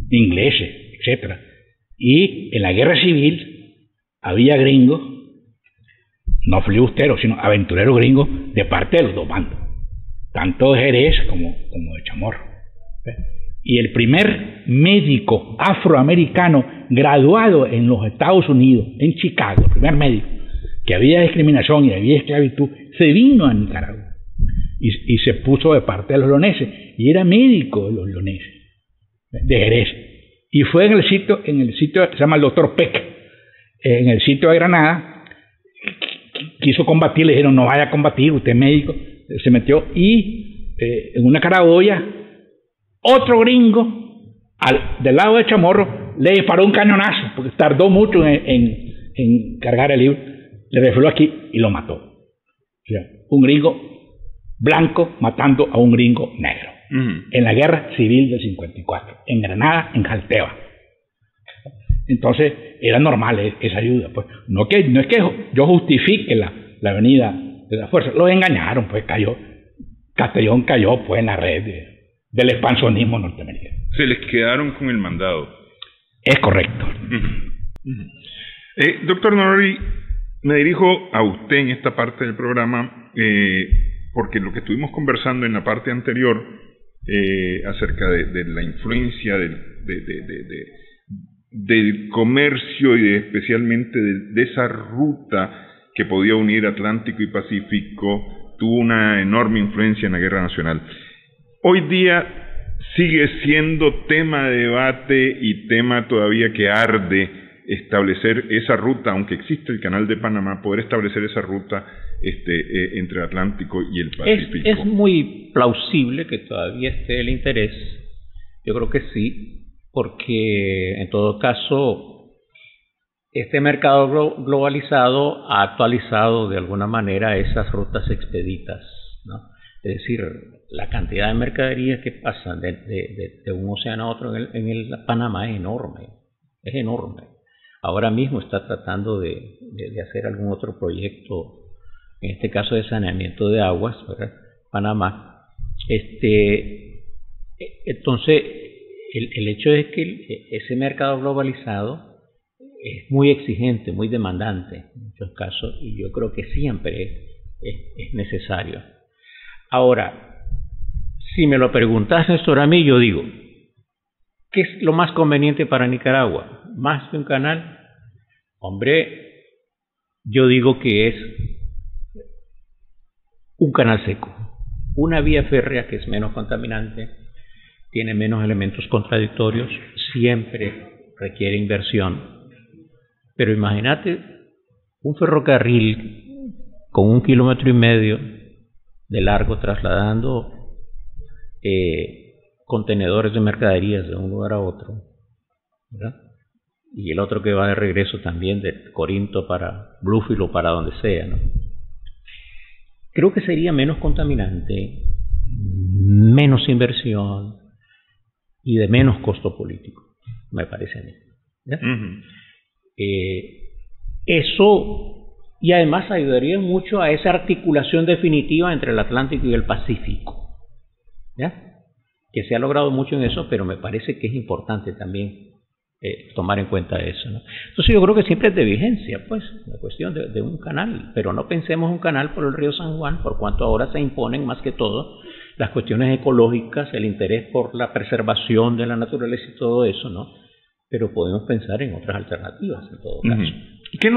ingleses, etcétera. Y en la guerra civil había gringos no filibusteros, sino aventureros gringos de parte de los dos bandos, tanto de Jerez como de Chamorro. Y el primer médico afroamericano graduado en los Estados Unidos, en Chicago, el primer médico, que había discriminación y había esclavitud, se vino a Nicaragua y se puso de parte de los leoneses, y era médico de los leoneses, de Jerez. Y fue en el sitio se llama el Dr. Peck, en el sitio de Granada, quiso combatir, le dijeron no vaya a combatir, usted es médico, se metió y en una caraboya, otro gringo del lado de Chamorro le disparó un cañonazo, porque tardó mucho en cargar el libro, le reflejó aquí y lo mató. O sea, un gringo blanco matando a un gringo negro. En la guerra civil del 54, en Granada, en Jalteba. Entonces era normal esa ayuda, pues no es que yo justifique la venida de la fuerza, los engañaron, pues Castellón cayó pues en la red del expansionismo norteamericano. Se les quedaron con el mandado. Es correcto. Doctor Norrie, me dirijo a usted en esta parte del programa, porque lo que estuvimos conversando en la parte anterior acerca de la influencia del comercio y especialmente de esa ruta que podía unir Atlántico y Pacífico, tuvo una enorme influencia en la Guerra Nacional. Hoy día sigue siendo tema de debate y tema todavía que arde establecer esa ruta, aunque existe el Canal de Panamá, poder establecer esa ruta entre el Atlántico y el Pacífico. Es muy plausible que todavía esté el interés. Yo creo que sí, porque en todo caso este mercado globalizado ha actualizado de alguna manera esas rutas expeditas, ¿no? Es decir, la cantidad de mercaderías que pasan de un océano a otro en el Panamá es enorme. Ahora mismo está tratando de hacer algún otro proyecto, en este caso de saneamiento de aguas, ¿verdad? Panamá. Entonces, el hecho es que ese mercado globalizado es muy exigente, muy demandante en muchos casos, y yo creo que siempre es necesario. Ahora, si me lo preguntas, Néstor, a mí, yo digo, ¿qué es lo más conveniente para Nicaragua? ¿Más que un canal? Hombre, yo digo que es un canal seco, una vía férrea que es menos contaminante, tiene menos elementos contradictorios, siempre requiere inversión. Pero imagínate un ferrocarril con 1,5 kilómetros de largo trasladando contenedores de mercaderías de un lugar a otro, ¿verdad? Y el otro que va de regreso también de Corinto para Bluefield o para donde sea, ¿no? Creo que sería menos contaminante, menos inversión y de menos costo político, me parece a mí, ¿ya? Eso, y además ayudaría mucho a esa articulación definitiva entre el Atlántico y el Pacífico, ¿ya? Que se ha logrado mucho en eso, pero me parece que es importante también tomar en cuenta eso, ¿no? Entonces yo creo que siempre es de vigencia, pues, la cuestión de un canal, pero no pensemos un canal por el río San Juan, por cuanto ahora se imponen más que todo las cuestiones ecológicas, el interés por la preservación de la naturaleza y todo eso, ¿no? Pero podemos pensar en otras alternativas en todo caso. ¿Qué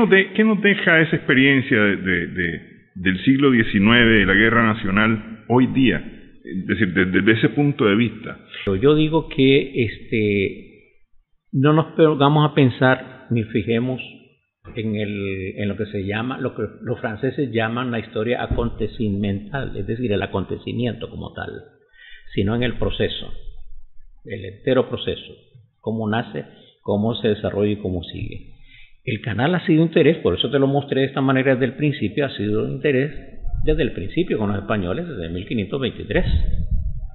nos deja esa experiencia del siglo XIX, de la Guerra Nacional, hoy día? Es decir, desde ese punto de vista. Yo digo que no nos pongamos a pensar ni fijemos en lo que se llama, lo que los franceses llaman la historia acontecimental, es decir, el acontecimiento como tal, sino en el proceso, el entero proceso, cómo nace, cómo se desarrolla y cómo sigue. El canal ha sido interés, por eso te lo mostré de esta manera desde el principio, ha sido interés desde el principio con los españoles, desde 1523.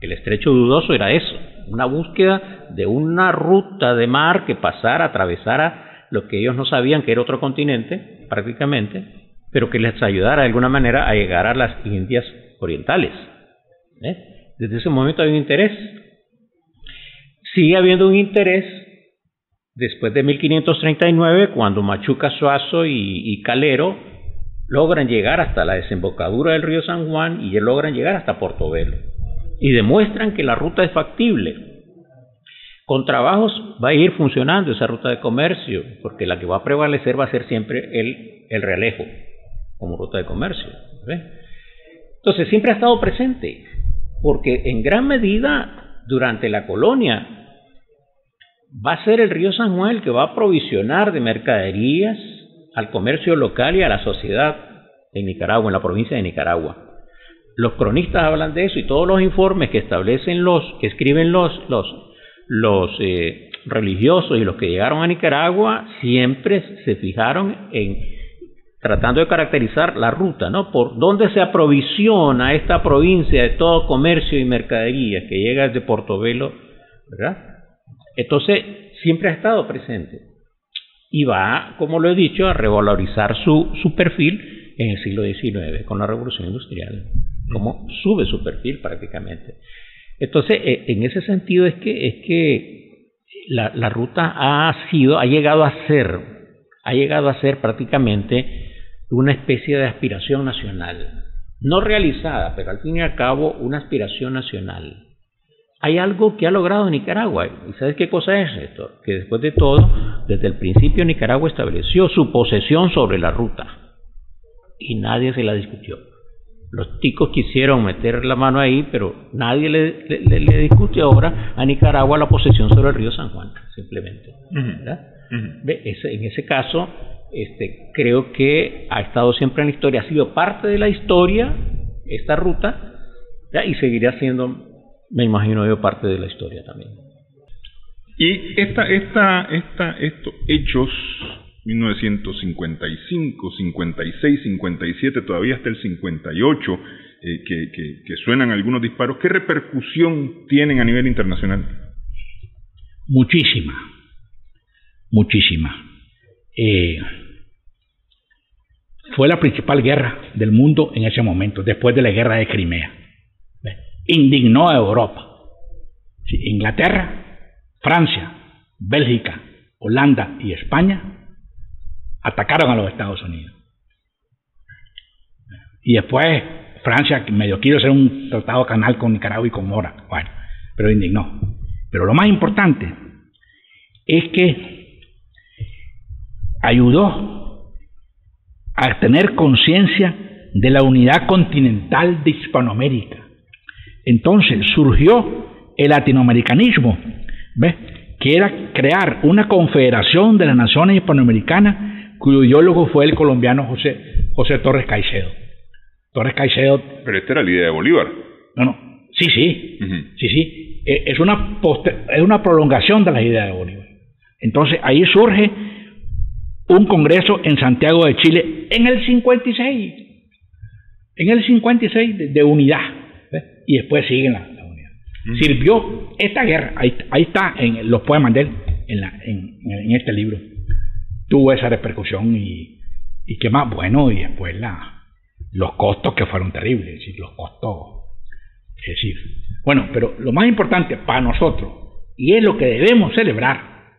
El estrecho dudoso era eso, una búsqueda de una ruta de mar que pasara, atravesara lo que ellos no sabían que era otro continente, prácticamente, pero que les ayudara de alguna manera a llegar a las Indias orientales. Desde ese momento hay un interés. Sigue habiendo un interés después de 1539, cuando Machuca Suazo y Calero logran llegar hasta la desembocadura del río San Juan y logran llegar hasta Portobelo. Y demuestran que la ruta es factible. Con trabajos va a ir funcionando esa ruta de comercio, porque la que va a prevalecer va a ser siempre el Realejo como ruta de comercio. ¿Ves? Entonces siempre ha estado presente, porque en gran medida durante la colonia va a ser el río San Juan el que va a provisionar de mercaderías al comercio local y a la sociedad en Nicaragua, en la provincia de Nicaragua. Los cronistas hablan de eso y todos los informes que establecen que escriben los religiosos y los que llegaron a Nicaragua siempre se fijaron en tratando de caracterizar la ruta, ¿no? Por dónde se aprovisiona esta provincia de todo comercio y mercadería que llega desde Portobelo, ¿verdad? Entonces siempre ha estado presente y va, como lo he dicho, a revalorizar su perfil en el siglo XIX con la Revolución Industrial, como sube su perfil prácticamente. Entonces, en ese sentido es que la ruta ha llegado a ser prácticamente una especie de aspiración nacional, no realizada, pero al fin y al cabo una aspiración nacional. Hay algo que ha logrado Nicaragua, ¿y sabes qué cosa es esto? Que después de todo, desde el principio Nicaragua estableció su posesión sobre la ruta y nadie se la discutió. Los ticos quisieron meter la mano ahí, pero nadie le discute ahora a Nicaragua la posesión sobre el río San Juan, simplemente. ¿Verdad? En ese caso, creo que ha estado siempre en la historia, ha sido parte de la historia esta ruta, ¿ya? Y seguirá siendo, me imagino yo, parte de la historia también. Y estos hechos, 1955, 56, 57, todavía hasta el 58, que suenan algunos disparos, ¿qué repercusión tienen a nivel internacional? Muchísima. Fue la principal guerra del mundo en ese momento, después de la guerra de Crimea. Indignó a Europa. Sí, Inglaterra, Francia, Bélgica, Holanda y España atacaron a los Estados Unidos. Y después Francia medio quiso hacer un tratado canal con Nicaragua y con Mora. Bueno, pero indignó. Pero lo más importante es que ayudó a tener conciencia de la unidad continental de Hispanoamérica. Entonces surgió el latinoamericanismo, ¿ves? Que era crear una confederación de las naciones hispanoamericanas, cuyo ideólogo fue el colombiano José Torres Caicedo. Pero esta era la idea de Bolívar. Sí. Es una prolongación de la idea de Bolívar. Entonces ahí surge un congreso en Santiago de Chile en el 56 de unidad, ¿ves? Y después siguen la unidad. Sirvió esta guerra, ahí está en los poemas de él, en este libro, tuvo esa repercusión y qué más bueno, y después los costos que fueron terribles, bueno, pero lo más importante para nosotros, y es lo que debemos celebrar,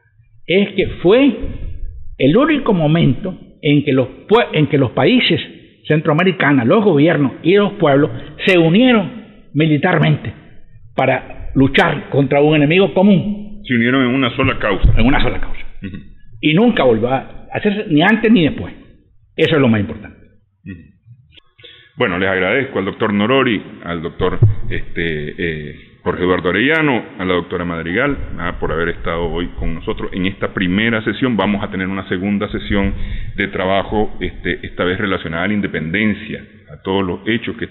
es que fue el único momento en que los países centroamericanos, los gobiernos y los pueblos se unieron militarmente para luchar contra un enemigo común. Se unieron en una sola causa. Y nunca volvió a hacerse ni antes ni después. Eso es lo más importante. Bueno, les agradezco al doctor Norori, al doctor Jorge Eduardo Arellano, a la doctora Madrigal, por haber estado hoy con nosotros en esta primera sesión. Vamos a tener una segunda sesión de trabajo, esta vez relacionada a la independencia, a todos los hechos que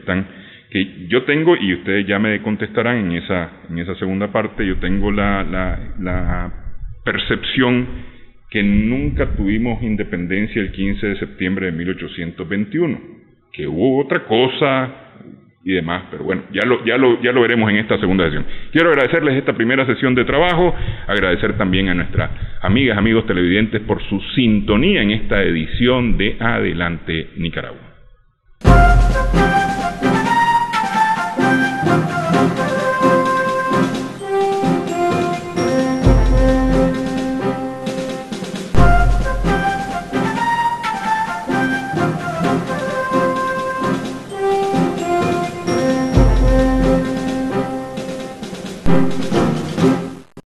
yo tengo, y ustedes ya me contestarán en esa segunda parte. Yo tengo la percepción que nunca tuvimos independencia el 15 de septiembre de 1821, que hubo otra cosa y demás, pero bueno, ya lo veremos en esta segunda sesión. Quiero agradecerles esta primera sesión de trabajo, agradecer también a nuestras amigas, amigos televidentes por su sintonía en esta edición de Adelante Nicaragua.